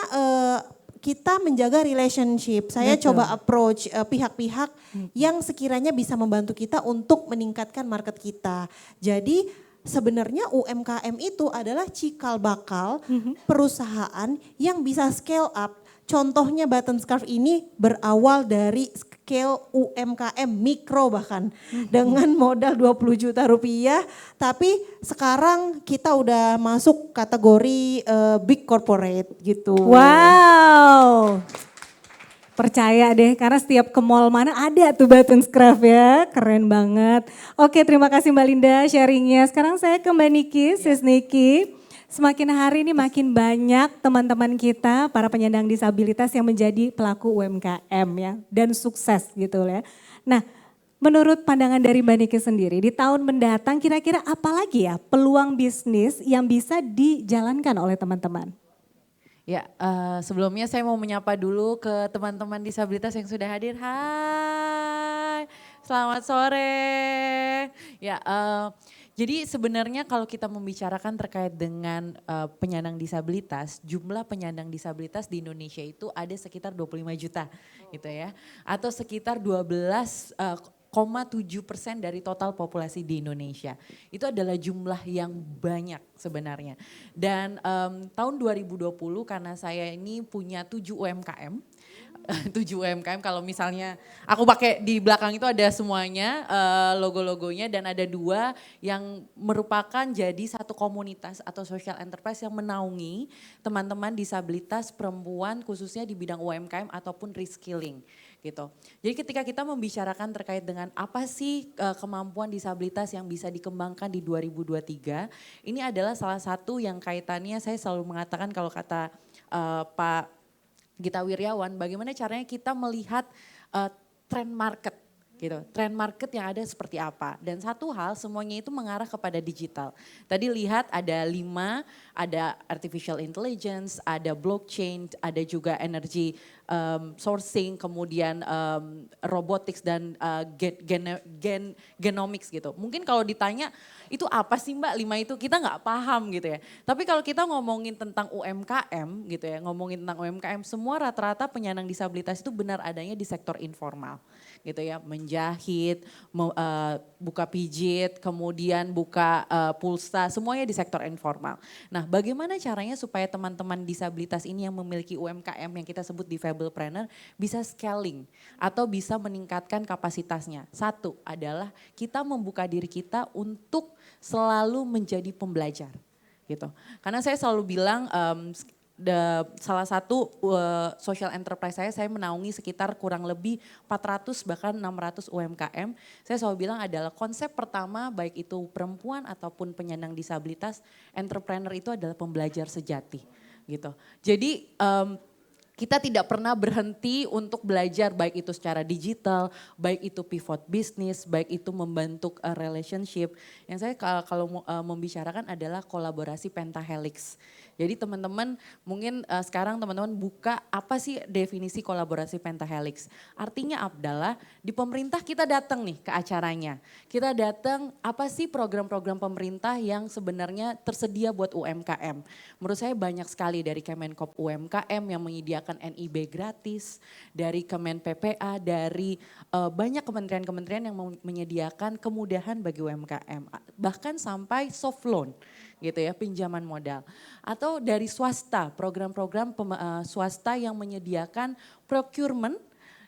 Speaker 13: kita menjaga relationship. Saya coba approach pihak-pihak yang sekiranya bisa membantu kita untuk meningkatkan market kita. Jadi sebenarnya UMKM itu adalah cikal bakal perusahaan yang bisa scale up. Contohnya Button-Scruff ini berawal dari scale UMKM mikro bahkan. Dengan modal 20 juta rupiah, tapi sekarang kita udah masuk kategori big corporate gitu.
Speaker 2: Wow. Percaya deh karena setiap ke mall mana ada tuh Button-Scruff ya, keren banget. Oke, terima kasih Mbak Linda sharingnya. Sekarang saya ke Mbak Niki, Sis Niki. Semakin hari ini makin banyak teman-teman kita para penyandang disabilitas yang menjadi pelaku UMKM ya dan sukses gitu ya. Nah, menurut pandangan dari Mbak Niki sendiri di tahun mendatang kira-kira apa lagi ya peluang bisnis yang bisa dijalankan oleh teman-teman?
Speaker 14: Ya, sebelumnya saya mau menyapa dulu ke teman-teman disabilitas yang sudah hadir. Hai, selamat sore. Ya, jadi sebenarnya kalau kita membicarakan terkait dengan penyandang disabilitas, jumlah penyandang disabilitas di Indonesia itu ada sekitar 25 juta gitu ya. Atau sekitar 12,7% dari total populasi di Indonesia. Itu adalah jumlah yang banyak sebenarnya. Dan tahun 2020 karena saya ini punya 7 UMKM, 7 UMKM kalau misalnya aku pakai di belakang itu ada semuanya logo-logonya dan ada 2 yang merupakan jadi satu komunitas atau social enterprise yang menaungi teman-teman disabilitas perempuan khususnya di bidang UMKM ataupun reskilling gitu. Jadi ketika kita membicarakan terkait dengan apa sih kemampuan disabilitas yang bisa dikembangkan di 2023, ini adalah salah satu yang kaitannya saya selalu mengatakan kalau kata Pak Gita Wirjawan, bagaimana caranya kita melihat tren market gitu. Tren market yang ada seperti apa. Dan satu hal semuanya itu mengarah kepada digital. Tadi lihat ada 5, ada artificial intelligence, ada blockchain, ada juga energy sourcing, kemudian robotics dan genomics gitu. Mungkin kalau ditanya itu apa sih Mbak 5 itu kita nggak paham gitu ya. Tapi kalau kita ngomongin tentang UMKM gitu ya, ngomongin tentang UMKM semua rata-rata penyandang disabilitas itu benar adanya di sektor informal gitu ya, menjahit, buka pijit, kemudian buka pulsa, semuanya di sektor informal. Nah, bagaimana caranya supaya teman-teman disabilitas ini yang memiliki UMKM yang kita sebut Disablepreneur bisa scaling atau bisa meningkatkan kapasitasnya? Satu adalah kita membuka diri kita untuk selalu menjadi pembelajar gitu. Karena saya selalu bilang salah satu social enterprise saya menaungi sekitar kurang lebih 400 bahkan 600 UMKM. Saya selalu bilang adalah konsep pertama baik itu perempuan ataupun penyandang disabilitas, entrepreneur itu adalah pembelajar sejati gitu. Jadi kita tidak pernah berhenti untuk belajar baik itu secara digital, baik itu pivot bisnis, baik itu membentuk relationship. Yang saya kalau membicarakan adalah kolaborasi pentahelix. Jadi teman-teman mungkin sekarang teman-teman buka apa sih definisi kolaborasi pentahelix. Artinya adalah di pemerintah kita datang nih ke acaranya. Kita datang apa sih program-program pemerintah yang sebenarnya tersedia buat UMKM. Menurut saya banyak sekali dari Kemenkop UMKM yang menyediakan NIB gratis, dari Kemen PPA, dari banyak kementerian-kementerian yang menyediakan kemudahan bagi UMKM. Bahkan sampai soft loan gitu ya, pinjaman modal. Atau dari swasta, program-program swasta yang menyediakan procurement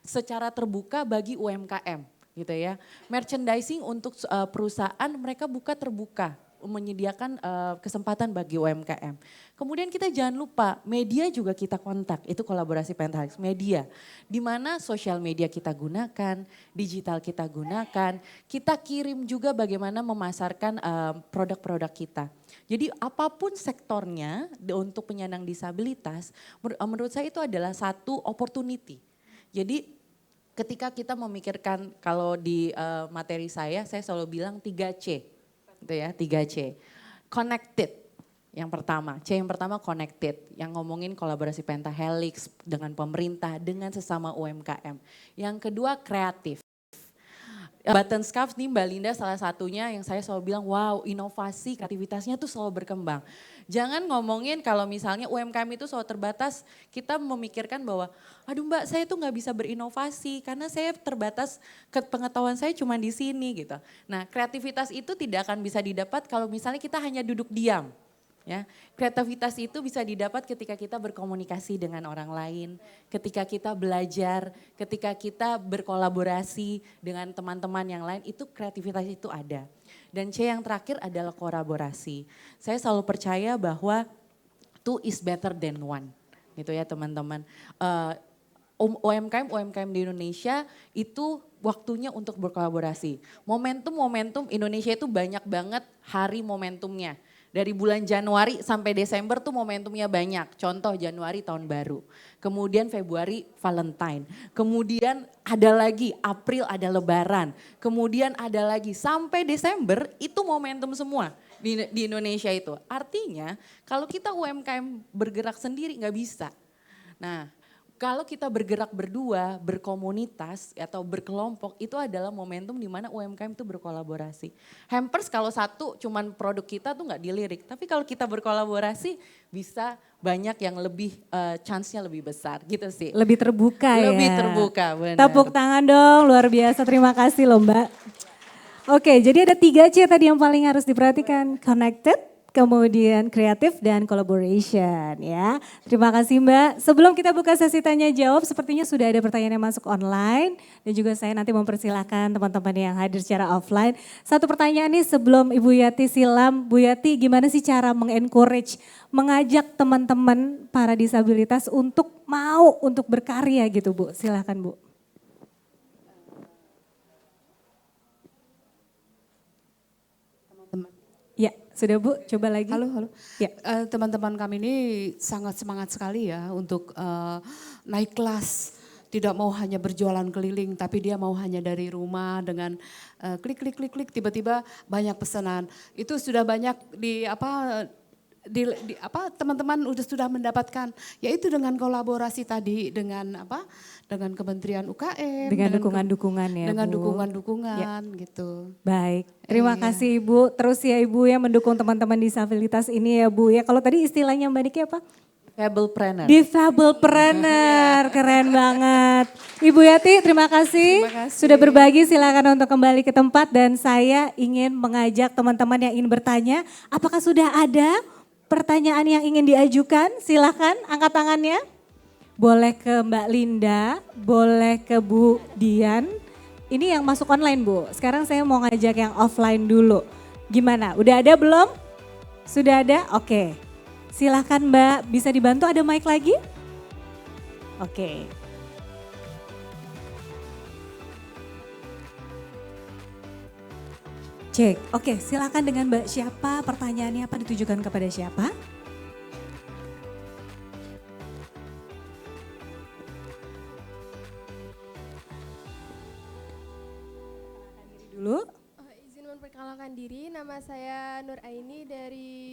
Speaker 14: secara terbuka bagi UMKM gitu ya. Merchandising untuk perusahaan mereka buka terbuka, menyediakan kesempatan bagi UMKM. Kemudian kita jangan lupa media juga kita kontak, itu kolaborasi pentahelix media. Di mana sosial media kita gunakan, digital kita gunakan, kita kirim juga bagaimana memasarkan produk-produk kita. Jadi apapun sektornya untuk penyandang disabilitas, menurut saya itu adalah satu opportunity. Jadi ketika kita memikirkan kalau di materi saya selalu bilang 3C. Itu ya 3C. Connected yang pertama, C yang pertama connected, yang ngomongin kolaborasi pentahelix dengan pemerintah, dengan sesama UMKM. Yang kedua kreatif. Button Scarf nih Mbak Linda salah satunya yang saya selalu bilang wow inovasi kreativitasnya tuh selalu berkembang. Jangan ngomongin kalau misalnya UMKM itu selalu terbatas, kita memikirkan bahwa aduh Mbak saya tuh gak bisa berinovasi karena saya terbatas pengetahuan saya cuma di sini gitu. Nah kreativitas itu tidak akan bisa didapat kalau misalnya kita hanya duduk diam. Ya, kreativitas itu bisa didapat ketika kita berkomunikasi dengan orang lain, ketika kita belajar, ketika kita berkolaborasi dengan teman-teman yang lain, itu kreativitas itu ada. Dan C yang terakhir adalah kolaborasi. Saya selalu percaya bahwa two is better than one, gitu ya teman-teman. UMKM di Indonesia itu waktunya untuk berkolaborasi. Momentum Indonesia itu banyak banget hari momentumnya. Dari bulan Januari sampai Desember tuh momentumnya banyak. Contoh Januari tahun baru. Kemudian Februari Valentine. Kemudian ada lagi April ada lebaran. Kemudian ada lagi sampai Desember itu momentum semua di Indonesia itu. Artinya kalau kita UMKM bergerak sendiri nggak bisa. Nah kalau kita bergerak berdua, berkomunitas atau berkelompok itu adalah momentum di mana UMKM itu berkolaborasi. Hampers kalau satu cuman produk kita tuh nggak dilirik, tapi kalau kita berkolaborasi bisa banyak yang lebih chance-nya lebih besar gitu sih.
Speaker 2: Lebih terbuka ya.
Speaker 14: Lebih terbuka benar.
Speaker 2: Tepuk tangan dong, luar biasa terima kasih loh Mbak. Oke jadi ada 3C tadi yang paling harus diperhatikan, connected, kemudian kreatif dan collaboration ya. Terima kasih Mbak. Sebelum kita buka sesi tanya jawab sepertinya sudah ada pertanyaan yang masuk online. Dan juga saya nanti mempersilahkan teman-teman yang hadir secara offline. Satu pertanyaan nih sebelum Ibu Yati silam. Bu Yati gimana sih cara mengencourage, mengajak teman-teman para disabilitas untuk mau untuk berkarya gitu Bu. Silahkan Bu. Ya, sudah Bu, coba lagi.
Speaker 12: Halo.
Speaker 2: Ya.
Speaker 12: Teman-teman kami ini sangat semangat sekali ya untuk naik kelas. Tidak mau hanya berjualan keliling, tapi dia mau hanya dari rumah dengan klik, tiba-tiba banyak pesanan. Itu sudah banyak teman-teman sudah mendapatkan, yaitu dengan kolaborasi tadi dengan dengan Kementerian UKM,
Speaker 2: dengan dukungan-dukungan ya
Speaker 12: dengan
Speaker 2: Bu.
Speaker 12: dukungan-dukungan gitu.
Speaker 2: Baik, terima kasih Ibu. Terus ya Ibu ya mendukung teman-teman disabilitas ini ya Bu ya. Kalau tadi istilahnya Mbak Niki apa?
Speaker 14: Fablepreneur.
Speaker 2: Di Fablepreneur, keren banget. Ibu Yati, terima kasih. Sudah berbagi, silakan untuk kembali ke tempat dan saya ingin mengajak teman-teman yang ingin bertanya, apakah sudah ada pertanyaan yang ingin diajukan? Silakan angkat tangannya. Boleh ke Mbak Linda, boleh ke Bu Dian. Ini yang masuk online Bu, sekarang saya mau ngajak yang offline dulu. Gimana, udah ada belum? Sudah ada? Oke. Silahkan Mbak, bisa dibantu ada mic lagi? Oke. Cek, oke silakan dengan Mbak siapa, pertanyaannya apa, ditujukan kepada siapa? Dulu.
Speaker 15: Izin memperkenalkan diri, nama saya Nur Aini dari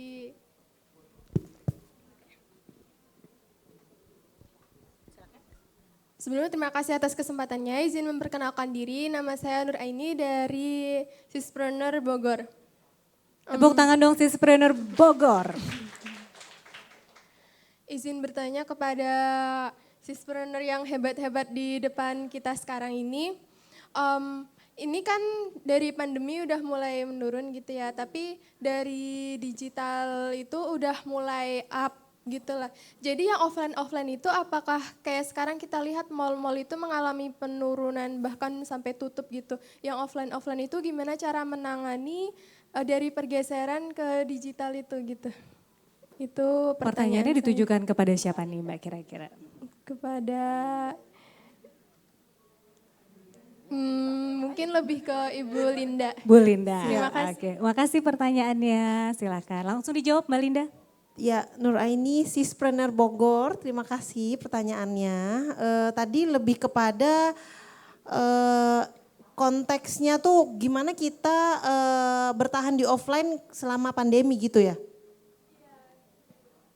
Speaker 15: Sebelumnya terima kasih atas kesempatannya. Izin memperkenalkan diri, nama saya Nur Aini dari Sispreneur Bogor.
Speaker 2: Tepuk tangan dong Sispreneur Bogor.
Speaker 15: Izin bertanya kepada Sispreneur yang hebat-hebat di depan kita sekarang ini. Ini kan dari pandemi udah mulai menurun gitu ya, tapi dari digital itu udah mulai up gitu lah. Jadi yang offline itu apakah kayak sekarang kita lihat mall-mall itu mengalami penurunan bahkan sampai tutup gitu. Yang offline itu gimana cara menangani dari pergeseran ke digital itu gitu. Itu
Speaker 2: Pertanyaannya ditujukan kepada siapa nih Mbak kira-kira?
Speaker 15: Kepada mungkin lebih ke Ibu Linda.
Speaker 2: Bu Linda.
Speaker 15: Terima kasih.
Speaker 2: Oke, makasih pertanyaannya. Silakan langsung dijawab Mbak Linda.
Speaker 13: Ya, Nur Aini, Sispreneur Bogor, terima kasih pertanyaannya. Tadi lebih kepada konteksnya tuh gimana kita bertahan di offline selama pandemi gitu ya?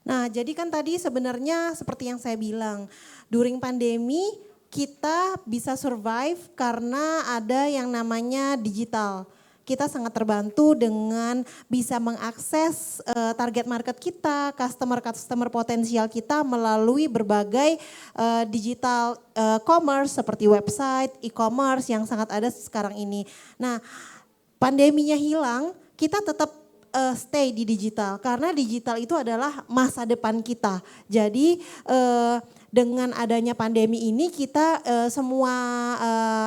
Speaker 13: Nah, jadi kan tadi sebenarnya seperti yang saya bilang, during pandemi kita bisa survive karena ada yang namanya digital. Kita sangat terbantu dengan bisa mengakses target market kita, customer potensial kita melalui berbagai digital commerce seperti website, e-commerce yang sangat ada sekarang ini. Nah, pandeminya hilang, kita tetap stay di digital karena digital itu adalah masa depan kita. Jadi dengan adanya pandemi ini kita semua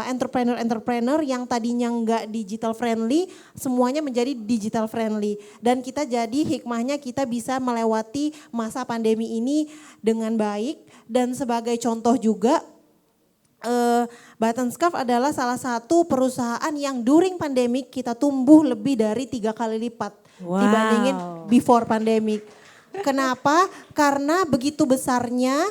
Speaker 13: entrepreneur yang tadinya nggak digital friendly semuanya menjadi digital friendly dan kita jadi hikmahnya kita bisa melewati masa pandemi ini dengan baik dan sebagai contoh juga Button Scarf adalah salah satu perusahaan yang during pandemic kita tumbuh lebih dari 3 kali lipat dibandingin before pandemic. Kenapa? Karena begitu besarnya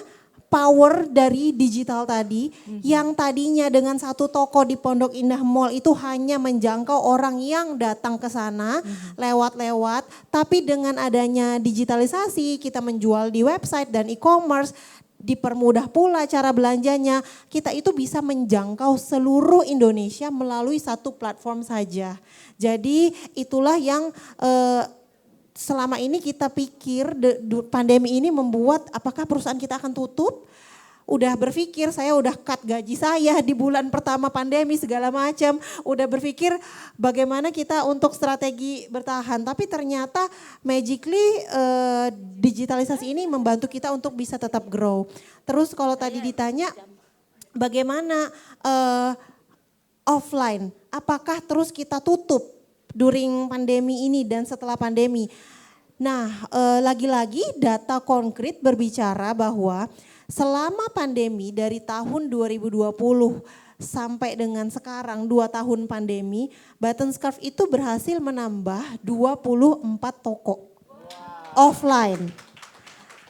Speaker 13: power dari digital tadi yang tadinya dengan satu toko di Pondok Indah Mall itu hanya menjangkau orang yang datang ke sana lewat-lewat, tapi dengan adanya digitalisasi kita menjual di website dan e-commerce, dipermudah pula cara belanjanya, kita itu bisa menjangkau seluruh Indonesia melalui satu platform saja. Jadi itulah yang selama ini kita pikir pandemi ini membuat apakah perusahaan kita akan tutup? Udah berpikir saya udah cut gaji saya di bulan pertama pandemi segala macam. Udah berpikir bagaimana kita untuk strategi bertahan. Tapi ternyata magically digitalisasi ini membantu kita untuk bisa tetap grow. Terus kalau tadi ditanya bagaimana offline, apakah terus kita tutup during pandemi ini dan setelah pandemi? Nah lagi-lagi data konkret berbicara bahwa selama pandemi dari tahun 2020 sampai dengan sekarang 2 tahun pandemi, Button Scarf itu berhasil menambah 24 toko offline.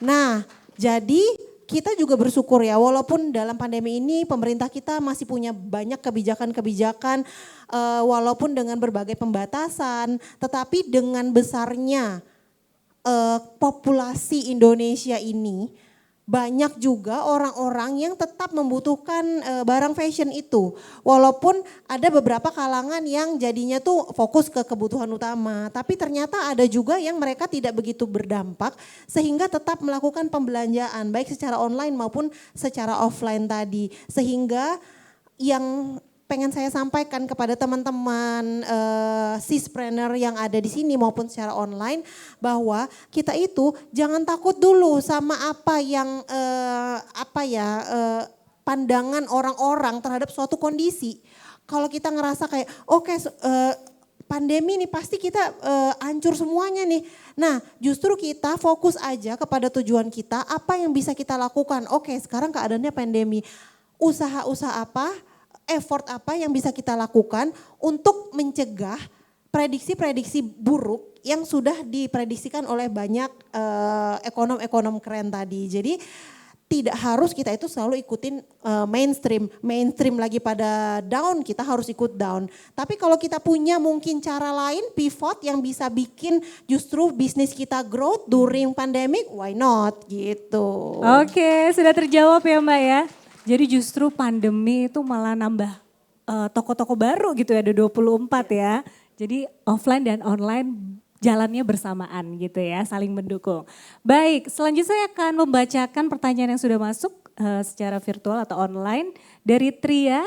Speaker 13: Nah, jadi kita juga bersyukur ya walaupun dalam pandemi ini pemerintah kita masih punya banyak kebijakan-kebijakan walaupun dengan berbagai pembatasan, tetapi dengan besarnya populasi Indonesia ini banyak juga orang-orang yang tetap membutuhkan barang fashion itu. Walaupun ada beberapa kalangan yang jadinya tuh fokus ke kebutuhan utama. Tapi ternyata ada juga yang mereka tidak begitu berdampak sehingga tetap melakukan pembelanjaan baik secara online maupun secara offline tadi. Sehingga yang pengen saya sampaikan kepada teman-teman sispreneur yang ada di sini maupun secara online bahwa kita itu jangan takut dulu sama apa yang pandangan orang-orang terhadap suatu kondisi. Kalau kita ngerasa kayak oke, pandemi nih pasti kita hancur semuanya nih. Nah, justru kita fokus aja kepada tujuan kita, apa yang bisa kita lakukan. Oke, sekarang keadaannya pandemi. Usaha-usaha apa, effort apa yang bisa kita lakukan untuk mencegah prediksi-prediksi buruk yang sudah diprediksikan oleh banyak ekonom-ekonom keren tadi. Jadi tidak harus kita itu selalu ikutin mainstream lagi pada down, kita harus ikut down. Tapi kalau kita punya mungkin cara lain, pivot yang bisa bikin justru bisnis kita growth during pandemic, why not gitu.
Speaker 2: Oke, sudah terjawab ya Mbak ya. Jadi justru pandemi itu malah nambah toko-toko baru gitu ya, ada 24 ya. Jadi offline dan online jalannya bersamaan gitu ya, saling mendukung. Baik, selanjutnya saya akan membacakan pertanyaan yang sudah masuk secara virtual atau online. Dari Tria,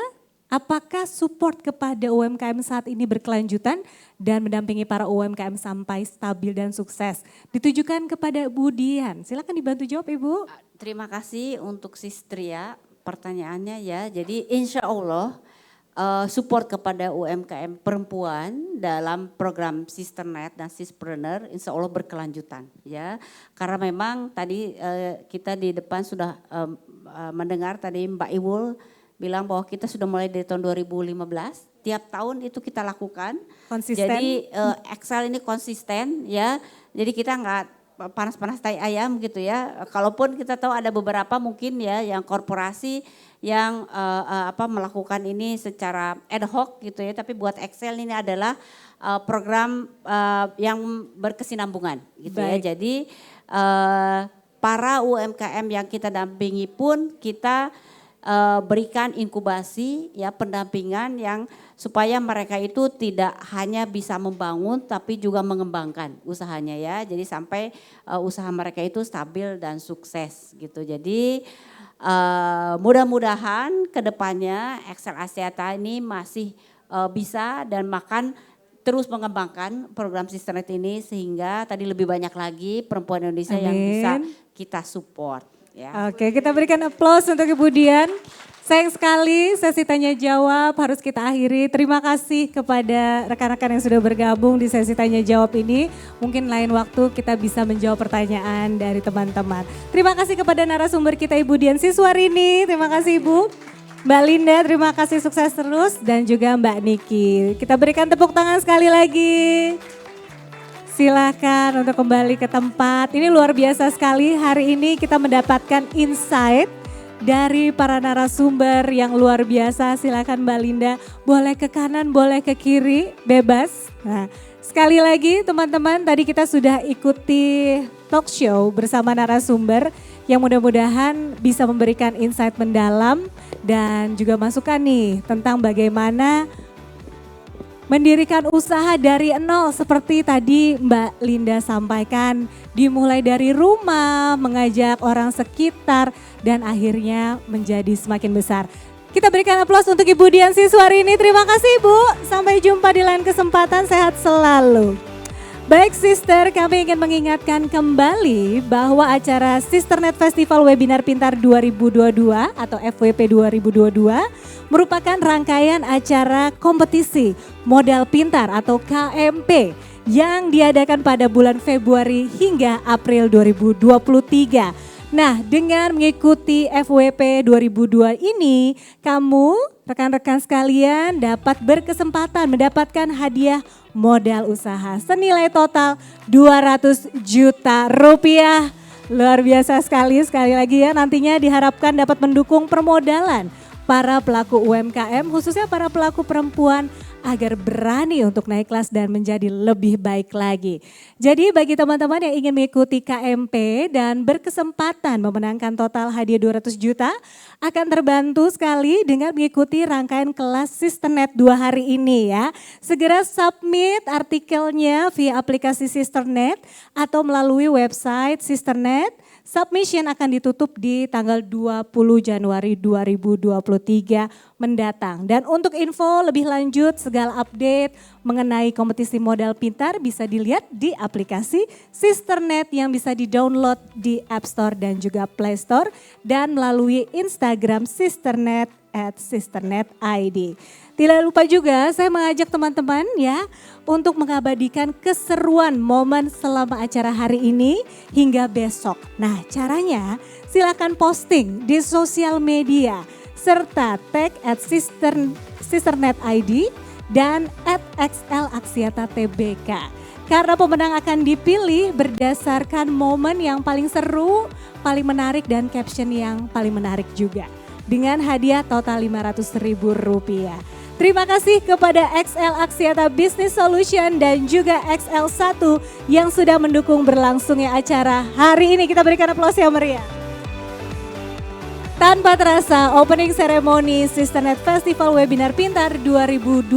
Speaker 2: apakah support kepada UMKM saat ini berkelanjutan dan mendampingi para UMKM sampai stabil dan sukses? Ditujukan kepada Bu Dian, silakan dibantu jawab Ibu.
Speaker 8: Terima kasih untuk Sis Tria. Pertanyaannya ya, jadi insya Allah support kepada UMKM perempuan dalam program Sisternet dan Sispreneur insya Allah berkelanjutan ya. Karena memang tadi kita di depan sudah mendengar tadi Mbak Iwul bilang bahwa kita sudah mulai dari tahun 2015, tiap tahun itu kita lakukan.
Speaker 2: Konsisten.
Speaker 8: Jadi Excel ini konsisten ya, jadi kita nggak panas-panas tai ayam gitu ya. Kalaupun kita tahu ada beberapa mungkin ya yang korporasi yang melakukan ini secara ad hoc gitu ya. Tapi buat Excel ini adalah program yang berkesinambungan gitu ya. Jadi para UMKM yang kita dampingi pun kita berikan inkubasi ya, pendampingan yang supaya mereka itu tidak hanya bisa membangun tapi juga mengembangkan usahanya ya. Jadi sampai usaha mereka itu stabil dan sukses gitu. Jadi mudah-mudahan kedepannya Excel Axiata ini masih bisa dan terus mengembangkan program Sisternet ini sehingga tadi lebih banyak lagi perempuan Indonesia yang bisa kita support. Ya.
Speaker 2: Oke, kita berikan aplaus untuk Ibu Dian. Sayang sekali sesi tanya jawab harus kita akhiri. Terima kasih kepada rekan-rekan yang sudah bergabung di sesi tanya jawab ini. Mungkin lain waktu kita bisa menjawab pertanyaan dari teman-teman. Terima kasih kepada narasumber kita Ibu Dian Siswarini. Terima kasih Ibu. Mbak Linda, terima kasih, sukses terus. Dan juga Mbak Niki. Kita berikan tepuk tangan sekali lagi. Silakan untuk kembali ke tempat. Ini luar biasa sekali, hari ini kita mendapatkan insight dari para narasumber yang luar biasa. Silakan Mbak Linda, boleh ke kanan, boleh ke kiri, bebas. Nah, sekali lagi teman-teman, tadi kita sudah ikuti talk show bersama narasumber yang mudah-mudahan bisa memberikan insight mendalam dan juga masukan nih tentang bagaimana mendirikan usaha dari nol seperti tadi Mbak Linda sampaikan. Dimulai dari rumah, mengajak orang sekitar dan akhirnya menjadi semakin besar. Kita berikan aplaus untuk Ibu Dian Siswarini. Terima kasih Ibu. Sampai jumpa di lain kesempatan, sehat selalu. Baik Sister, kami ingin mengingatkan kembali bahwa acara Sisternet Festival Webinar Pintar 2022 atau FWP 2022 merupakan rangkaian acara kompetisi modal pintar atau KMP yang diadakan pada bulan Februari hingga April 2023. Nah, dengan mengikuti FWP 2002 ini, kamu rekan-rekan sekalian dapat berkesempatan mendapatkan hadiah modal usaha senilai total 200 juta rupiah. Luar biasa sekali lagi ya, nantinya diharapkan dapat mendukung permodalan para pelaku UMKM, khususnya para pelaku perempuan agar berani untuk naik kelas dan menjadi lebih baik lagi. Jadi bagi teman-teman yang ingin mengikuti KMP dan berkesempatan memenangkan total hadiah 200 juta, akan terbantu sekali dengan mengikuti rangkaian kelas Sisternet 2 hari ini ya. Segera submit artikelnya via aplikasi Sisternet atau melalui website Sisternet. Submission akan ditutup di tanggal 20 Januari 2023 mendatang. Dan untuk info lebih lanjut segala update mengenai kompetisi modal pintar bisa dilihat di aplikasi Sisternet yang bisa di-download di App Store dan juga Play Store dan melalui Instagram Sisternet @sisternet.id. Tidak lupa juga saya mengajak teman-teman ya untuk mengabadikan keseruan momen selama acara hari ini hingga besok. Nah caranya silakan posting di sosial media serta tag @sisternet.id dan @XLAksiataTBK. Karena pemenang akan dipilih berdasarkan momen yang paling seru, paling menarik dan caption yang paling menarik juga. Dengan hadiah total Rp500.000. Terima kasih kepada XL Aksiata Business Solution dan juga XL1 yang sudah mendukung berlangsungnya acara hari ini. Kita berikan aplaus yang meriah. Tanpa terasa, opening ceremony Sisternet Festival Webinar Pintar 2022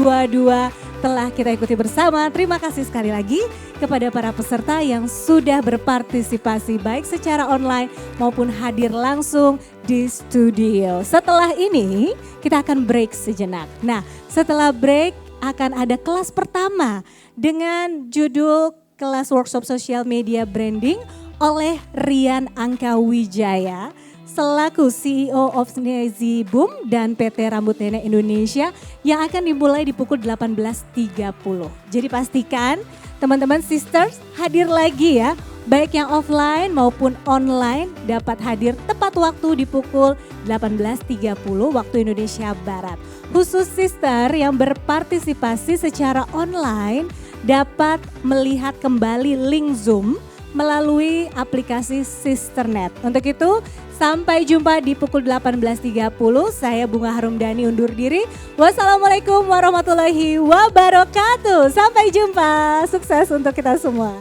Speaker 2: telah kita ikuti bersama. Terima kasih sekali lagi kepada para peserta yang sudah berpartisipasi baik secara online maupun hadir langsung di studio. Setelah ini kita akan break sejenak. Nah setelah break akan ada kelas pertama dengan judul kelas workshop social media branding oleh Rian Angkawijaya selaku CEO of Snazzy Boom dan PT Rambut Nenek Indonesia yang akan dimulai di pukul 18.30. Jadi pastikan teman-teman sisters hadir lagi ya, baik yang offline maupun online dapat hadir tepat waktu di pukul 18.30 waktu Indonesia Barat. Khusus sister yang berpartisipasi secara online dapat melihat kembali link Zoom melalui aplikasi Sisternet. Untuk itu sampai jumpa di pukul 18.30. Saya Bunga Harumdani undur diri. Wassalamualaikum warahmatullahi wabarakatuh. Sampai jumpa. Sukses untuk kita semua.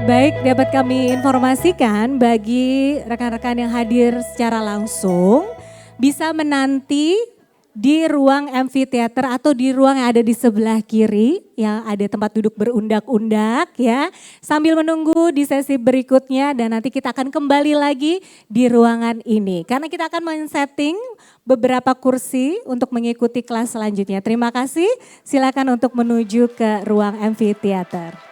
Speaker 2: Baik, dapat kami informasikan bagi rekan-rekan yang hadir secara langsung bisa menanti di ruang amphitheater atau di ruang yang ada di sebelah kiri yang ada tempat duduk berundak-undak ya. Sambil menunggu di sesi berikutnya dan nanti kita akan kembali lagi di ruangan ini. Karena kita akan men-setting beberapa kursi untuk mengikuti kelas selanjutnya. Terima kasih, silakan untuk menuju ke ruang amphitheater.